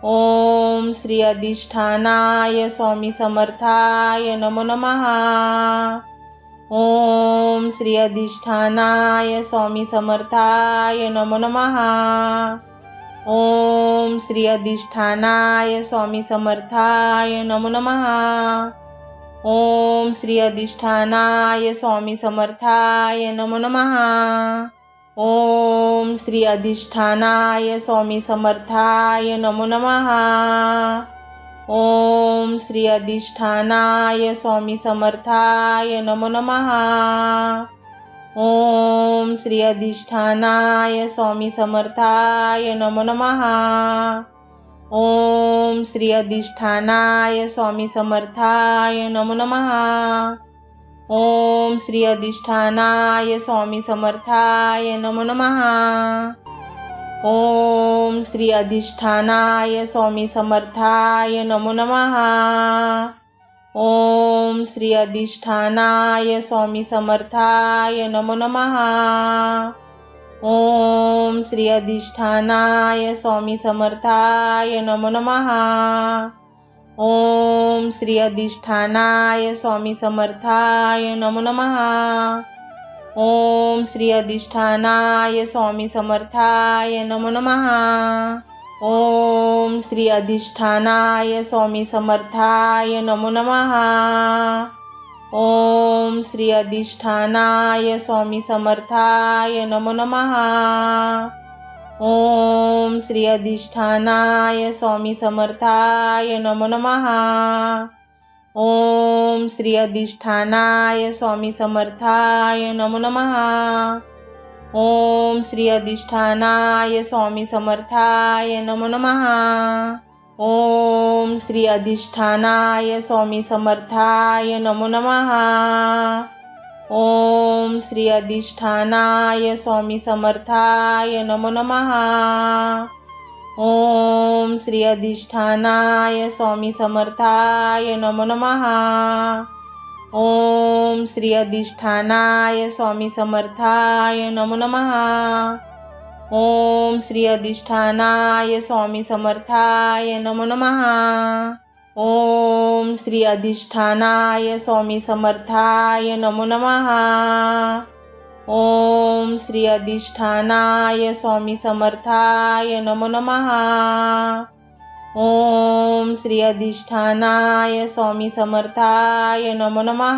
ओम श्री अधिष्ठानाय स्वामी समर्थाय नमो नमः. ओम श्री अधिष्ठानाय स्वामी समर्थाय नमो नमः। ओम श्री अधिष्ठानाय स्वामी समर्थाय नमो नमः। ओम श्री अधिष्ठानाय स्वामी समर्थाय नमो नमः। ओम श्री अधिष्ठानाय स्वामी समर्थाय नमो नमः। ओम श्री अधिष्ठानाय स्वामी समर्थाय नमो नमः। ओम श्री अधिष्ठानाय स्वामी समर्थाय नमो नमः। ओम श्री अधिष्ठानाय स्वामी समर्थाय नमो नमः। ओम श्री अधिष्ठानाय स्वामी समर्थाय नमो नमः। ओम श्री अधिष्ठानाय स्वामी समर्थाय नमो नमः। ओम श्री अधिष्ठानाय स्वामी समर्थाय नमो नमः। ओम श्री अधिष्ठानाय स्वामी समर्थाय नमो नमः। ओम श्री अधिष्ठानाय स्वामी समर्थाय नमो नमः। ओम श्री अधिष्ठानाय स्वामी समर्थाय नमो नमः। ओम श्री अधिष्ठानाय स्वामी समर्थाय नमो नमः। ओम श्री अधिष्ठानाय स्वामी समर्थाय नमो नमः। ओम श्री अधिष्ठानाय स्वामी समर्थाय नमो नमः। ओम श्री अधिष्ठानाय स्वामी समर्थाय नमो नमः। ओम श्री अधिष्ठानाय स्वामी समर्थाय नमो नमः। ओम श्री अधिष्ठानाय स्वामी समर्थाय नमो नमः। ओम श्री अधिष्ठानाय स्वामी समर्थाय नमो नमः। ओम श्री अधिष्ठानाय स्वामी समर्थाय नमो नमः। ओम श्री अधिष्ठानाय स्वामी समर्थाय नमो नमः। ओम श्री अधिष्ठानाय स्वामी समर्थाय नमो नमः। ओम श्री अधिष्ठानाय स्वामी समर्थाय नमो नमः। ओम श्री अधिष्ठानाय स्वामी समर्थाय नमो नमः। ओम श्री अधिष्ठानाय स्वामी समर्थाय नमो नमः। ओम श्री अधिष्ठानाय स्वामी समर्थाय नमो नमः।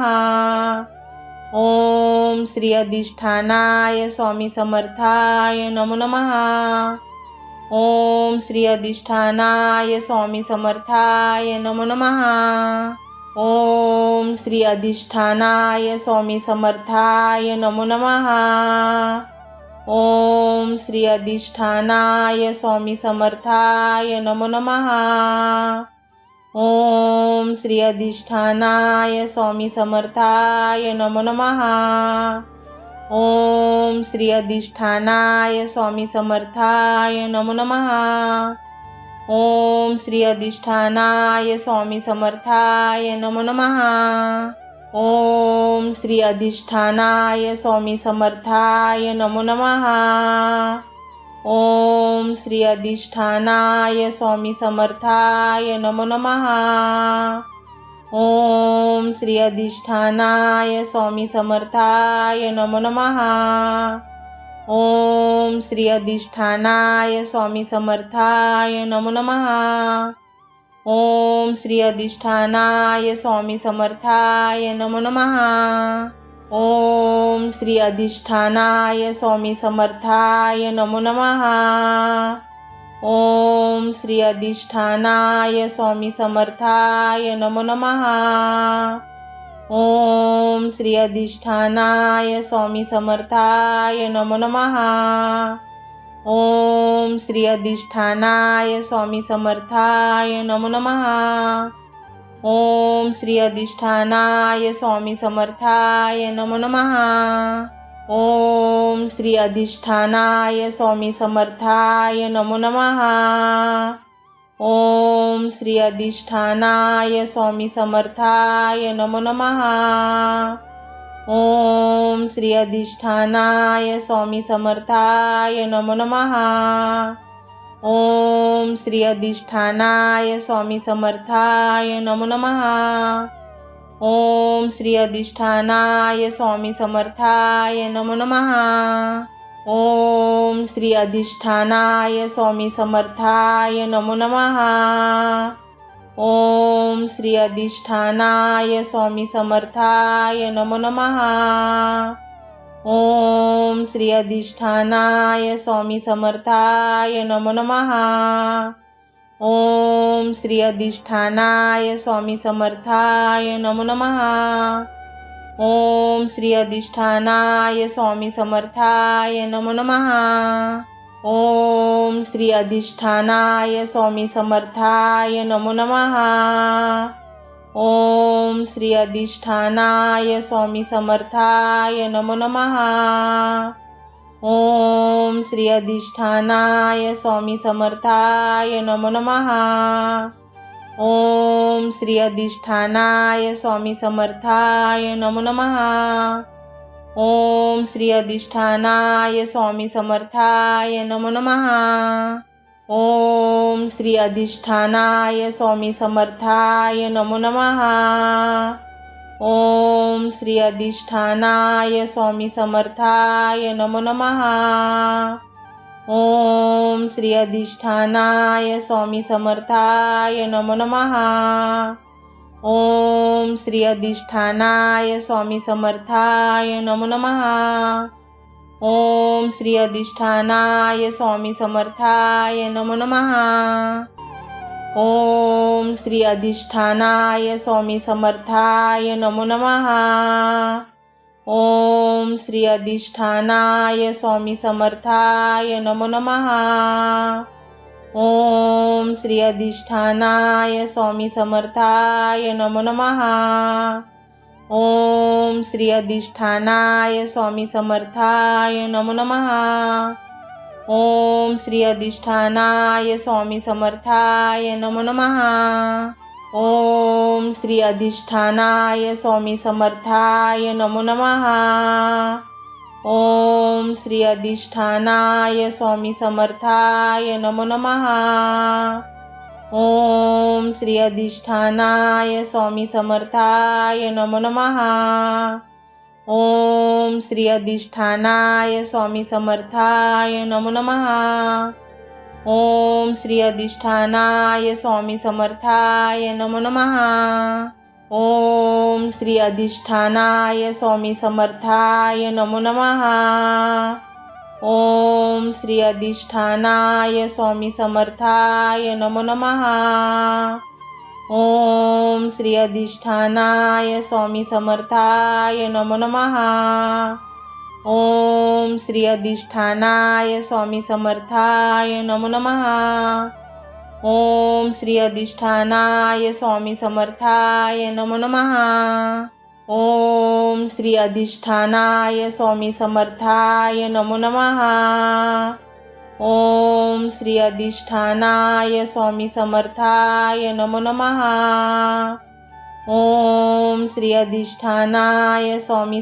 ओम श्री अधिष्ठानाय स्वामी समर्थाय नमो नमः। ओम श्री अधिष्ठानाय स्वामी समर्थाय नमो नमः। ओम श्री अधिष्ठानाय स्वामी समर्थाय नमो नमः। ओम श्री अधिष्ठानाय स्वामी समर्थाय नमो नमः। ओम श्री अधिष्ठानाय स्वामी समर्थाय नमो नमः। ओम श्री अधिष्ठानाय स्वामी समर्थाय नमो नमः। ओम श्री अधिष्ठानाय स्वामी समर्थाय नमो नमः। ओम श्री अधिष्ठानाय स्वामी समर्थाय नमो नमः। ओम श्री अधिष्ठानाय स्वामी समर्थाय नमो नमः। ओम श्री अधिष्ठानाय स्वामी समर्थाय नमो नमः। ओम श्री अधिष्ठानाय स्वामी समर्थाय नमो नमः। ओम श्री अधिष्ठानाय स्वामी समर्थाय नमो नमः। ओम श्री अधिष्ठानाय स्वामी समर्थाय नमो नमः। ओम श्री अधिष्ठानाय स्वामी समर्थाय नमो नमः। ओम श्री अधिष्ठानाय स्वामी समर्थाय नमो नमः। ओम श्री अधिष्ठानाय स्वामी समर्थाय नमो नमः। ओम श्री अधिष्ठानाय स्वामी समर्थाय नमो नमः। ओम श्री अधिष्ठानाय स्वामी समर्थाय नमो नमः। ओम श्री अधिष्ठानाय स्वामी समर्थाय नमो नमः। ओम श्री अधिष्ठानाय स्वामी समर्थाय नमो नमः। ओम श्री अधिष्ठानाय स्वामी समर्थाय नमो नमः. ओम श्री अधिष्ठानाय स्वामी समर्थाय नमो नमः. ओम श्री अधिष्ठानाय स्वामी समर्थाय नमो नमः. ओम श्री अधिष्ठानाय स्वामी समर्थाय नमो नमः. ओम श्री अधिष्ठानाय स्वामी समर्थाय नमो नमः. ओम श्री अधिष्ठानाय स्वामी समर्थाय नमो नमः. ओम श्री अधिष्ठानाय स्वामी समर्थाय नमो नमः. ओम श्री अधिष्ठानाय स्वामी समर्थाय नमो नमः. ओम श्री अधिष्ठानाय स्वामी समर्थाय नमो नमः. ओम श्री अधिष्ठानाय स्वामी समर्थाय नमो नमः. ओम श्री अधिष्ठानाय स्वामी समर्थाय नमो नमः. ओम श्री अधिष्ठानाय स्वामी समर्थाय नमो नमः. ओम श्री अधिष्ठानाय स्वामी समर्थाय नमो नमः. ओम श्री अधिष्ठानाय स्वामी समर्थाय नमो नमः. ओम श्री अधिष्ठानाय स्वामी समर्थाय नमो नमः. ओम श्री अधिष्ठानाय स्वामी समर्थाय नमो नमः. ओम श्री अधिष्ठानाय स्वामी समर्थाय नमो नमः. ओम श्री अधिष्ठानाय स्वामी समर्थाय नमो नमः. ओम श्री अधिष्ठानाय स्वामी समर्थाय नमो नमः. ओम श्री अधिष्ठानाय स्वामी समर्थाय नमो नमः. ओम श्री अधिष्ठानाय स्वामी समर्थाय नमो नमः. ओम श्री अधिष्ठानाय स्वामी समर्थाय नमो नमः. ओम श्री अधिष्ठानाय स्वामी समर्थाय नमो नमः. ओम श्री अधिष्ठानाय स्वामी समर्थाय नमो नमः. ओम श्री अधिष्ठानाय स्वामी समर्थाय नमो नमः. ओम श्री अधिष्ठानाय स्वामी समर्थाय नमो नमः. ओम श्री अधिष्ठानाय स्वामी समर्थाय नमो नमः. ओम श्री अधिष्ठानाय स्वामी समर्थाय नमो नमः. ओम श्री अधिष्ठानाय स्वामी समर्थाय नमो नमः. ओम श्री अधिष्ठानाय स्वामी समर्थाय नमो नमः. ओम श्री अधिष्ठानाय स्वामी समर्थाय नमो नमः. ओम श्री अधिष्ठानाय स्वामी समर्थाय नमो नमः. ओम श्री अधिष्ठानाय स्वामी समर्थाय नमो नमः. ओम श्री अधिष्ठानाय स्वामी समर्थाय नमो नमः. ओम श्री अधिष्ठानाय स्वामी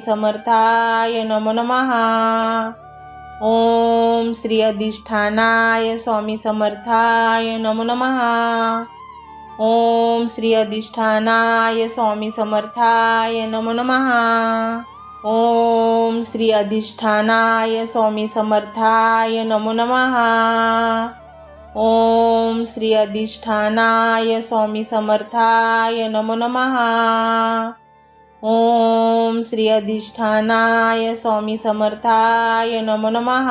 समर्थाय नमो नमः. ओम श्री अधिष्ठानाय स्वामी समर्थाय नमो नमः. ओम श्री अधिष्ठानाय स्वामी समर्थाय नमो नमः. ओम श्री अधिष्ठानाय स्वामी समर्थाय नमो नमः. ओम श्री अधिष्ठानाय स्वामी समर्थाय नमो नमः.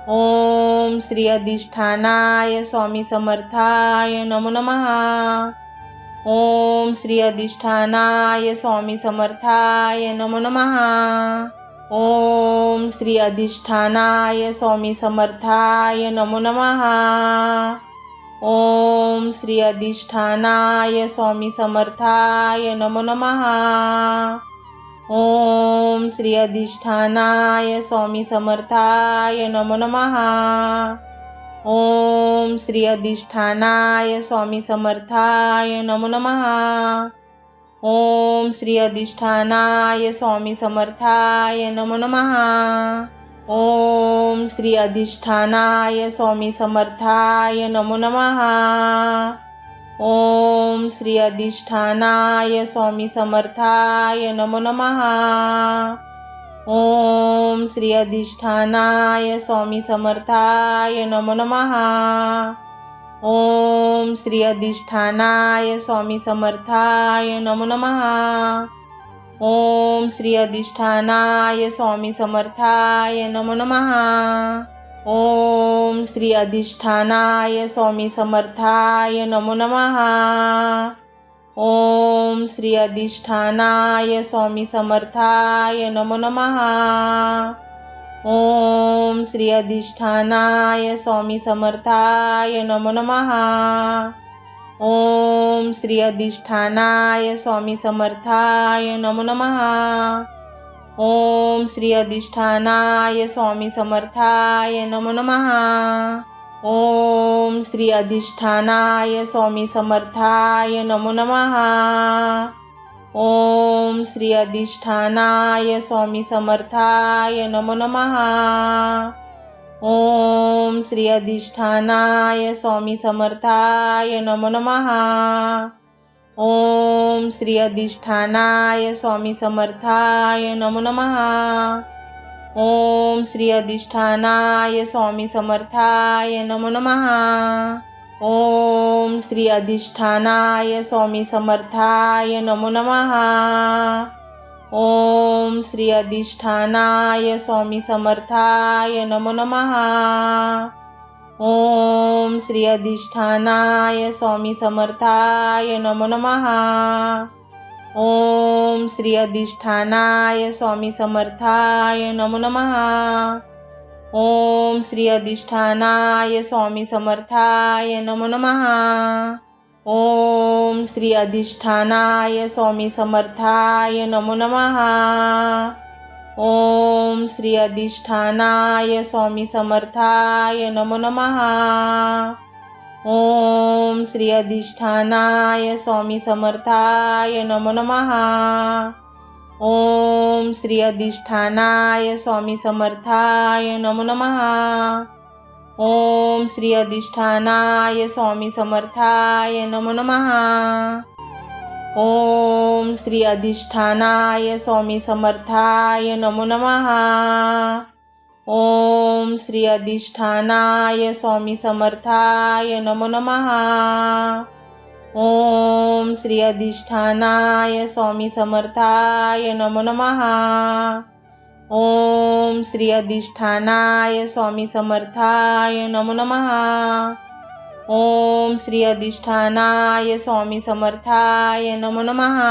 ओम श्री अधिष्ठानाय स्वामी समर्थाय नमो नमः. ओम श्री अधिष्ठानाय स्वामी समर्थाय नमो नमः. ओम श्री अधिष्ठानाय स्वामी समर्थाय नमो नमः. ओम श्री अधिष्ठानाय स्वामी समर्थाय नमो नमः. ओम श्री अधिष्ठानाय स्वामी समर्थाय नमो नमः. ओम श्री अधिष्ठानाय स्वामी समर्थाय नमो नमः. ओम श्री अधिष्ठानाय स्वामी समर्थाय नमो नमः. ओम श्री अधिष्ठानाय स्वामी समर्थाय नमो नमः. ओम श्री अधिष्ठानाय स्वामी समर्थाय नमो नमः। ओम श्री अधिष्ठानाय स्वामी समर्थाय नमो नमः। ओम श्री अधिष्ठानाय स्वामी समर्थाय नमो नमः। ओम श्री अधिष्ठानाय स्वामी समर्थाय नमो नमः। ओम श्री अधिष्ठानाय स्वामी समर्थाय नमो नमः। ओम श्री अधिष्ठानाय स्वामी समर्थाय नमो नमः। ओम श्री अधिष्ठानाय स्वामी समर्थाय नमो नमः। ओम श्री अधिष्ठानाय स्वामी समर्थाय नमो नमः। ओम श्री अधिष्ठानाय स्वामी समर्थाय नमो नमः। ओम श्री अधिष्ठानाय स्वामी समर्थाय नमो नमः। ओम श्री अधिष्ठानाय स्वामी समर्थाय नमो नमः। ओम श्री अधिष्ठानाय स्वामी समर्थाय नमो नमः। ओम श्री अधिष्ठानाय स्वामी समर्थाय नमो नमः। ओम श्री अधिष्ठानाय स्वामी समर्थाय नमो नमः। ओम श्री अधिष्ठानाय स्वामी समर्थाय नमो नमः। ओम श्री अधिष्ठानाय स्वामी समर्थाय नमो नमः। ओम श्री अधिष्ठानाय स्वामी समर्थाय नमो नमः। ओम श्री अधिष्ठानाय स्वामी समर्थाय नमो नमः। ओम श्री अधिष्ठानाय स्वामी समर्थाय नमो नमः। ओम श्री अधिष्ठानाय स्वामी समर्थाय नमो नमः। ओम श्री अधिष्ठानाय स्वामी समर्थाय नमो नमः। ओम श्री अधिष्ठानाय स्वामी समर्थाय नमो नमः। ओम श्री अधिष्ठानाय स्वामी समर्थाय नमो नमः। ओम श्री अधिष्ठानाय स्वामी समर्थाय नमो नमः। ओम श्री अधिष्ठानाय स्वामी समर्थाय नमो नमः। ओम श्री अधिष्ठानाय स्वामी समर्थाय नमो नमः। ओम श्री अधिष्ठानाय स्वामी समर्थाय नमो नमः। ओम श्री अधिष्ठानाय स्वामी समर्थाय नमो नमः। ओम श्री अधिष्ठानाय स्वामी समर्थाय नमो नमः। ओम श्री अधिष्ठानाय स्वामी समर्थाय नमो नमः।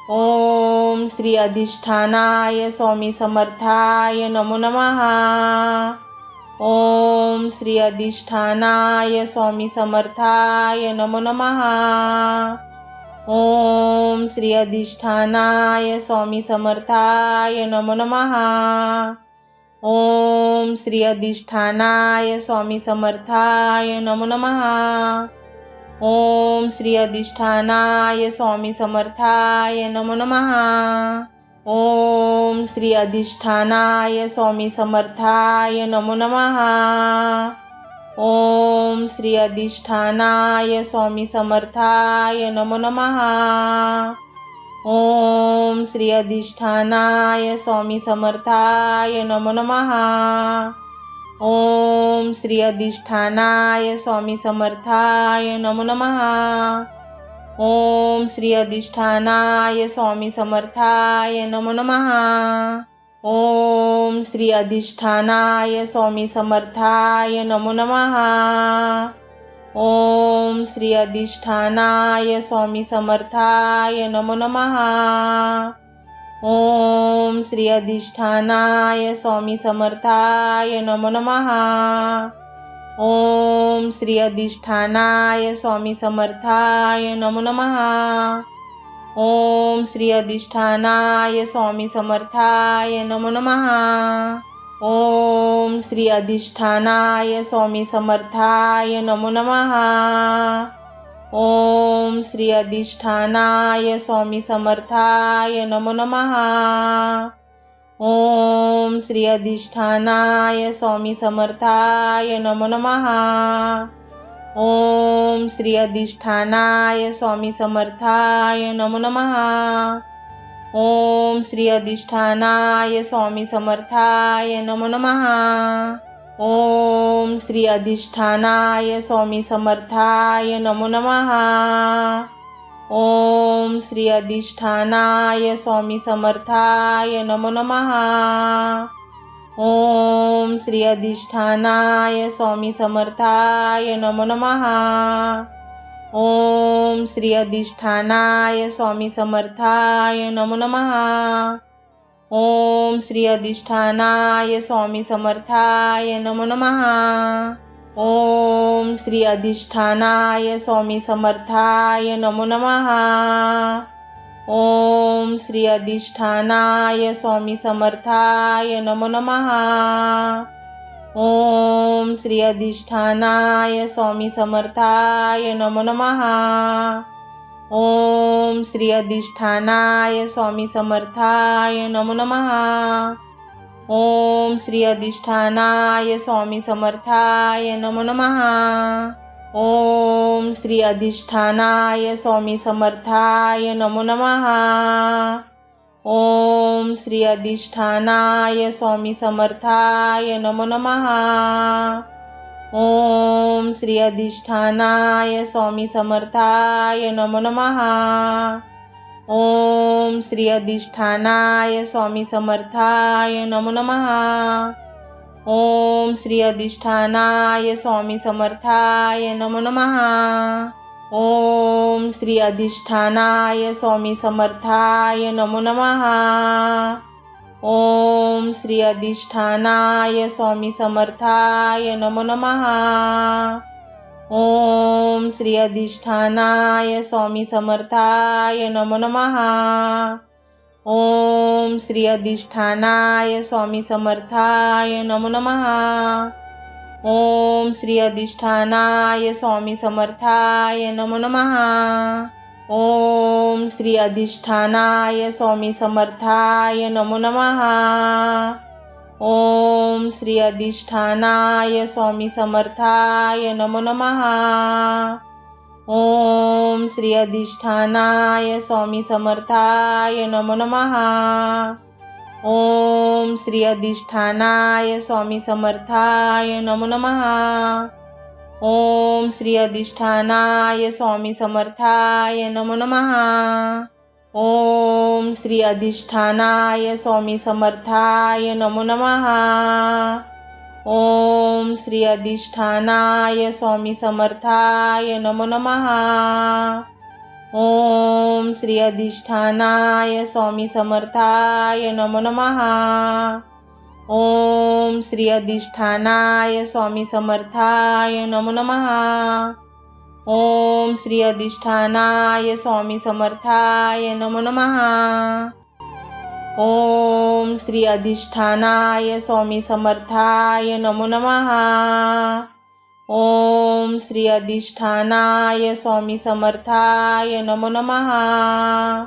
ओम श्री अधिष्ठानाय स्वामी समर्थाय नमो नमः। ओम श्री अधिष्ठानाय स्वामी समर्थाय नमो नमः। ओम श्री अधिष्ठानाय स्वामी समर्थाय नमो नमः। ओम श्री अधिष्ठानाय स्वामी समर्थाय नमो नमः। ओम श्री अधिष्ठानाय स्वामी समर्थाय नमो नमः। ओम श्री अधिष्ठानाय स्वामी समर्थाय नमो नमः। ओम श्री अधिष्ठानाय स्वामी समर्थाय नमो नमः। ओम श्री अधिष्ठानाय स्वामी समर्थाय नमो नमः। ओम श्री अधिष्ठानाय स्वामी समर्थाय नमो नमः। ओम श्री अधिष्ठानाय स्वामी समर्थाय नमो नमः। ओम श्री अधिष्ठानाय स्वामी समर्थाय नमो नमः। ओम श्री अधिष्ठानाय स्वामी समर्थाय नमो नमः। ओम श्री अधिष्ठानाय स्वामी समर्थाय नमो नमः। ओम श्री अधिष्ठानाय स्वामी समर्थाय नमो नमः। ओम श्री अधिष्ठानाय स्वामी समर्थाय नमो नमः। ओम श्री अधिष्ठानाय स्वामी समर्थाय नमो नमः। ओम श्री अधिष्ठानाय स्वामी समर्थाय नमो नमः। ओम श्री अधिष्ठानाय स्वामी समर्थाय नमो नमः. ओम श्री अधिष्ठानाय स्वामी समर्थाय नमो नमः. ओम श्री अधिष्ठानाय स्वामी समर्थाय नमो नमः. ओम श्री अधिष्ठानाय स्वामी समर्थाय नमो नमः. ओम श्री अधिष्ठानाय स्वामी समर्थाय नमो नमः. ओम श्री अधिष्ठानाय स्वामी समर्थाय नमो नमः. ओम श्री अधिष्ठानाय स्वामी समर्थाय नमो नमः. ओम श्री अधिष्ठानाय स्वामी समर्थाय नमो नमः. ओम श्री अधिष्ठानाय स्वामी समर्थाय नमो नमः. ओम श्री अधिष्ठानाय स्वामी समर्थाय नमो नमः. ओम श्री अधिष्ठानाय स्वामी समर्थाय नमो नमः. ओम श्री अधिष्ठानाय स्वामी समर्थाय नमो नमः. ओम श्री अधिष्ठानाय स्वामी समर्थाय नमो नमः. ओम श्री अधिष्ठानाय स्वामी समर्थाय नमो नमः. ओम श्री अधिष्ठानाय स्वामी समर्थाय नमो नमः. ओम श्री अधिष्ठानाय स्वामी समर्थाय नमो नमः. ओम श्री अधिष्ठानाय स्वामी समर्थाय नमो नमः. ओम श्री अधिष्ठानाय स्वामी समर्थाय नमो नमः. ओम श्री अधिष्ठानाय स्वामी समर्थाय नमो नमः. ओम श्री अधिष्ठानाय स्वामी समर्थाय नमो नमः. ओम श्री अधिष्ठानाय स्वामी समर्थाय नमो नमः. ओम श्री अधिष्ठानाय स्वामी समर्थाय नमो नमः. ओम श्री अधिष्ठानाय स्वामी समर्थाय नमो नमः. ओम श्री अधिष्ठानाय स्वामी समर्थाय नमो नमः. ओम श्री अधिष्ठानाय स्वामी समर्थाय नमो नमः. ओम श्री अधिष्ठानाय स्वामी समर्थाय नमो नमः. ओम श्री अधिष्ठानाय स्वामी समर्थाय नमो नमः. ओम श्री अधिष्ठानाय स्वामी समर्थाय नमो नमः. ओम श्री अधिष्ठानाय स्वामी समर्थाय नमो नमः. ओम श्री अधिष्ठानाय स्वामी समर्थाय नमो नमः. ओम श्री अधिष्ठानाय स्वामी समर्थाय नमो नमः. ओम श्री अधिष्ठानाय स्वामी समर्थाय नमो नमः. ओम श्री अधिष्ठानाय स्वामी समर्थाय नमो नमः. ओम श्री अधिष्ठानाय स्वामी समर्थाय नमो नमः.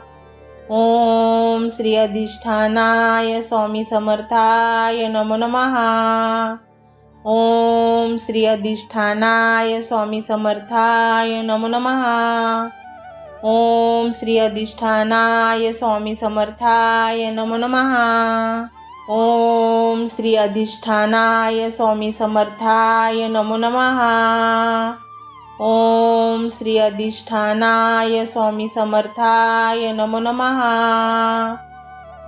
ओम श्री अधिष्ठानाय स्वामी समर्थाय नमो नमः. ओम श्री अधिष्ठानाय स्वामी समर्थाय नमो नमः. ओम श्री अधिष्ठानाय स्वामी समर्थाय नमो नमः. ओम श्री अधिष्ठानाय स्वामी समर्थाय नमो नमः. ओम श्री अधिष्ठानाय स्वामी समर्थाय नमो नमः.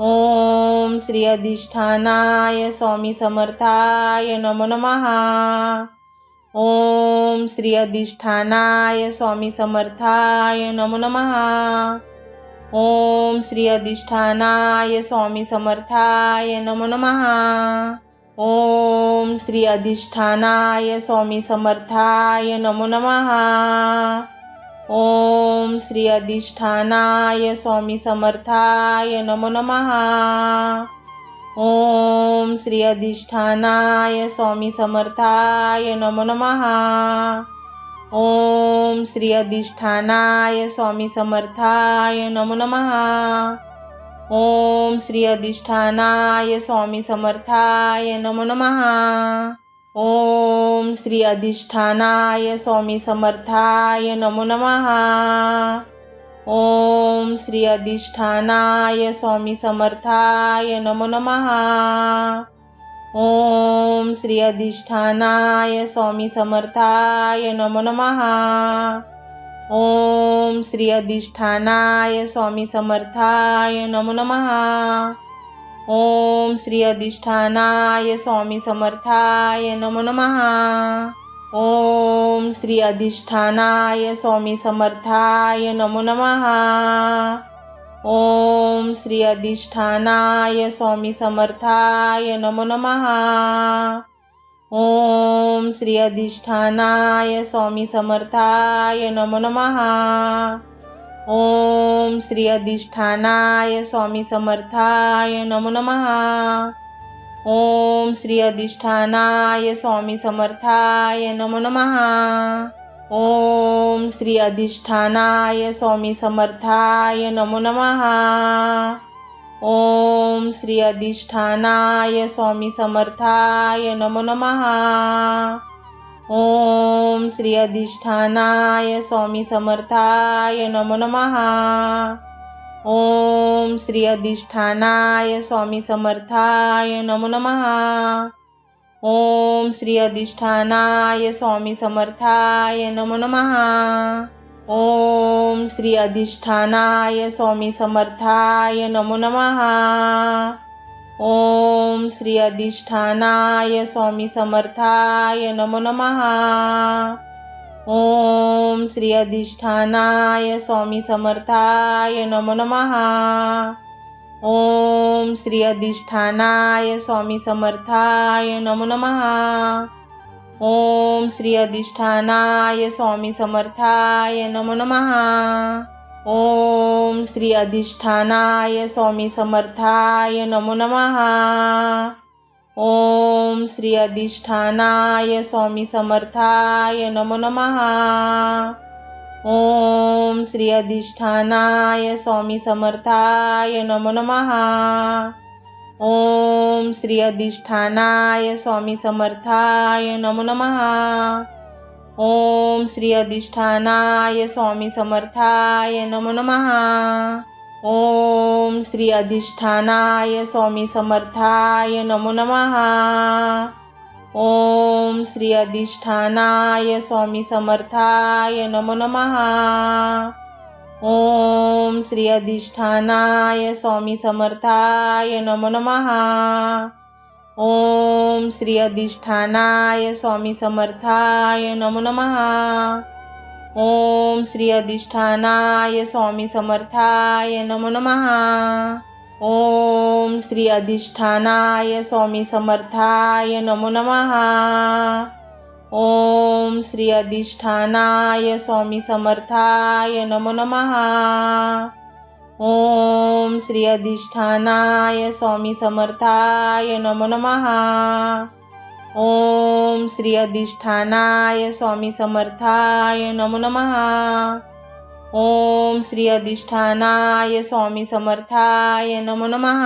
ओम श्री अधिष्ठानाय स्वामी समर्थाय नमो नमः. ओम श्री अधिष्ठानाय स्वामी समर्थाय नमो नमः. ओम श्री अधिष्ठानाय स्वामी समर्थाय नमो नमः. ओम श्री अधिष्ठानाय स्वामी समर्थाय नमो नमः. ओम श्री अधिष्ठानाय स्वामी समर्थाय नमो नमः. ओम श्री अधिष्ठानाय स्वामी समर्थाय नमो नमः. ओम श्री अधिष्ठानाय स्वामी समर्थाय नमो नमः. ओम श्री अधिष्ठानाय स्वामी समर्थाय नमो नमः. ओम ओम श्री अधिष्ठानाय स्वामी समर्थाय नमो नमः। ओम श्री अधिष्ठानाय स्वामी समर्थाय नमो नमः। ओम श्री अधिष्ठानाय स्वामी समर्थाय नमो नमः। ओम श्री अधिष्ठानाय स्वामी समर्थाय नमो नमः। ओम श्री अधिष्ठानाय स्वामी समर्थाय नमो नमः। ओम श्री अधिष्ठानाय स्वामी समर्थाय नमो नमः। ओम श्री अधिष्ठानाय स्वामी समर्थाय नमो नमः। ओम श्री अधिष्ठानाय स्वामी समर्थाय नमो नमः। ओम श्री अधिष्ठानाय स्वामी समर्थाय नमो नमः। ओम श्री अधिष्ठानाय स्वामी समर्थाय नमो नमः। ओम श्री अधिष्ठानाय स्वामी समर्थाय नमो नमः। ओम श्री अधिष्ठानाय स्वामी समर्थाय नमो नमः। ओम श्री अधिष्ठानाय स्वामी समर्थाय नमो नमः। ओम श्री अधिष्ठानाय स्वामी समर्थाय नमो नमः। ओम श्री अधिष्ठानाय स्वामी समर्थाय नमो नमः। ओम श्री अधिष्ठानाय स्वामी समर्थाय नमो नमः। ओम श्री अधिष्ठानाय स्वामी समर्थाय नमो नमः। ओम श्री अधिष्ठानाय स्वामी समर्थाय नमो नमः। ओम श्री अधिष्ठानाय स्वामी समर्थाय नमो नमः। ओम श्री अधिष्ठानाय स्वामी समर्थाय नमो नमः। ओम श्री अधिष्ठानाय स्वामी समर्थाय नमो नमः। ओम श्री अधिष्ठानाय स्वामी समर्थाय नमो नमः। ओम श्री अधिष्ठानाय स्वामी समर्थाय नमो नमः। ओम श्री अधिष्ठानाय स्वामी समर्थाय नमो नमः। ओम श्री अधिष्ठानाय स्वामी समर्थाय नमो नमः। ओम श्री अधिष्ठानाय स्वामी समर्थाय नमो नमः। ओम श्री अधिष्ठानाय स्वामी समर्थाय नमो नमः। ओम श्री अधिष्ठानाय स्वामी समर्थाय नमो नमः। ओम श्री अधिष्ठानाय स्वामी समर्थाय नमो नमः। ओम श्री अधिष्ठानाय स्वामी समर्थाय नमो नमः। ओम श्री अधिष्ठानाय स्वामी समर्थाय नमो नमः। ओम श्री अधिष्ठानाय स्वामी समर्थाय नमो नमः। ओम श्री अधिष्ठानाय स्वामी समर्थाय नमो नमः। ओम श्री अधिष्ठानाय स्वामी समर्थाय नमो नमः। ओम श्री अधिष्ठानाय स्वामी समर्थाय नमो नमः।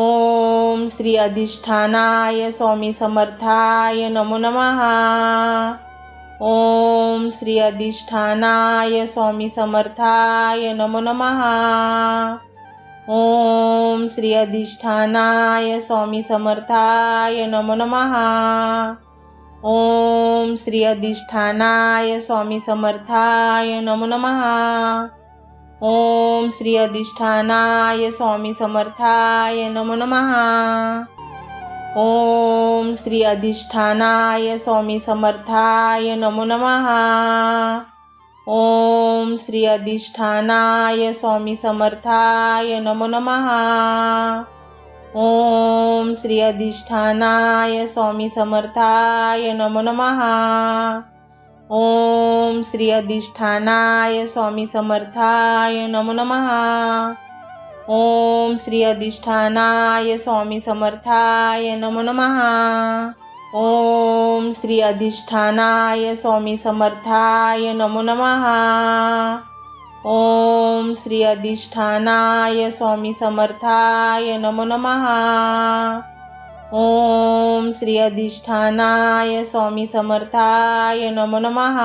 ओम श्री अधिष्ठानाय स्वामी समर्थाय नमो नमः। ओम श्री अधिष्ठानाय स्वामी समर्थाय नमो नमः। ओम श्री अधिष्ठानाय स्वामी समर्थाय नमो नमः। ओम श्री अधिष्ठानाय स्वामी समर्थाय नमो नमः। ओम श्री अधिष्ठानाय स्वामी समर्थाय नमो नमः। ओम श्री अधिष्ठानाय स्वामी समर्थाय नमो नमः। ओम श्री अधिष्ठानाय स्वामी समर्थाय नमो नमः। ओम श्री अधिष्ठानाय स्वामी समर्थाय नमो नमः। ओम श्री अधिष्ठानाय स्वामी समर्थाय नमो नमः। ओम श्री अधिष्ठानाय स्वामी समर्थाय नमो नमः। ओम श्री अधिष्ठानाय स्वामी समर्थाय नमो नमः। ओम श्री अधिष्ठानाय स्वामी समर्थाय नमो नमः। ओम श्री अधिष्ठानाय स्वामी समर्थाय नमो नमः.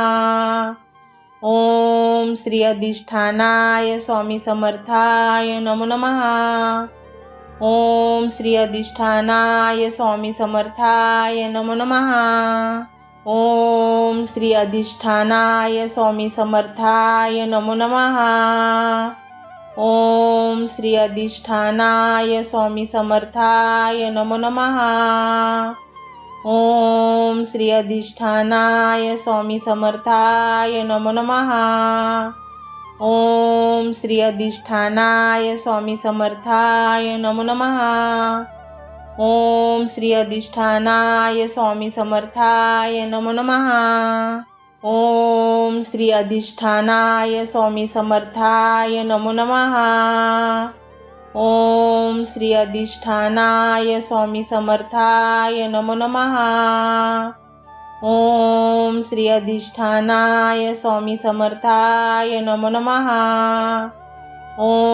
ओम श्री अधिष्ठानाय स्वामी समर्थाय नमो नमः. ओम श्री अधिष्ठानाय स्वामी समर्थाय नमो नमः. ओम श्री अधिष्ठानाय स्वामी समर्थाय नमो नमः. ओम श्री अधिष्ठानाय स्वामी समर्थाय नमो नमः. ओम श्री अधिष्ठानाय स्वामी समर्थाय नमो नमः. ओम श्री अधिष्ठानाय स्वामी समर्थाय नमो नमः. ओम श्री अधिष्ठानाय स्वामी समर्थाय नमो नमः. ओम श्री अधिष्ठानाय स्वामी समर्थाय नमो नमः. ओम श्री अधिष्ठानाय स्वामी समर्थाय नमो नमः. ओम श्री अधिष्ठानाय स्वामी समर्थाय नमो नमः. ओम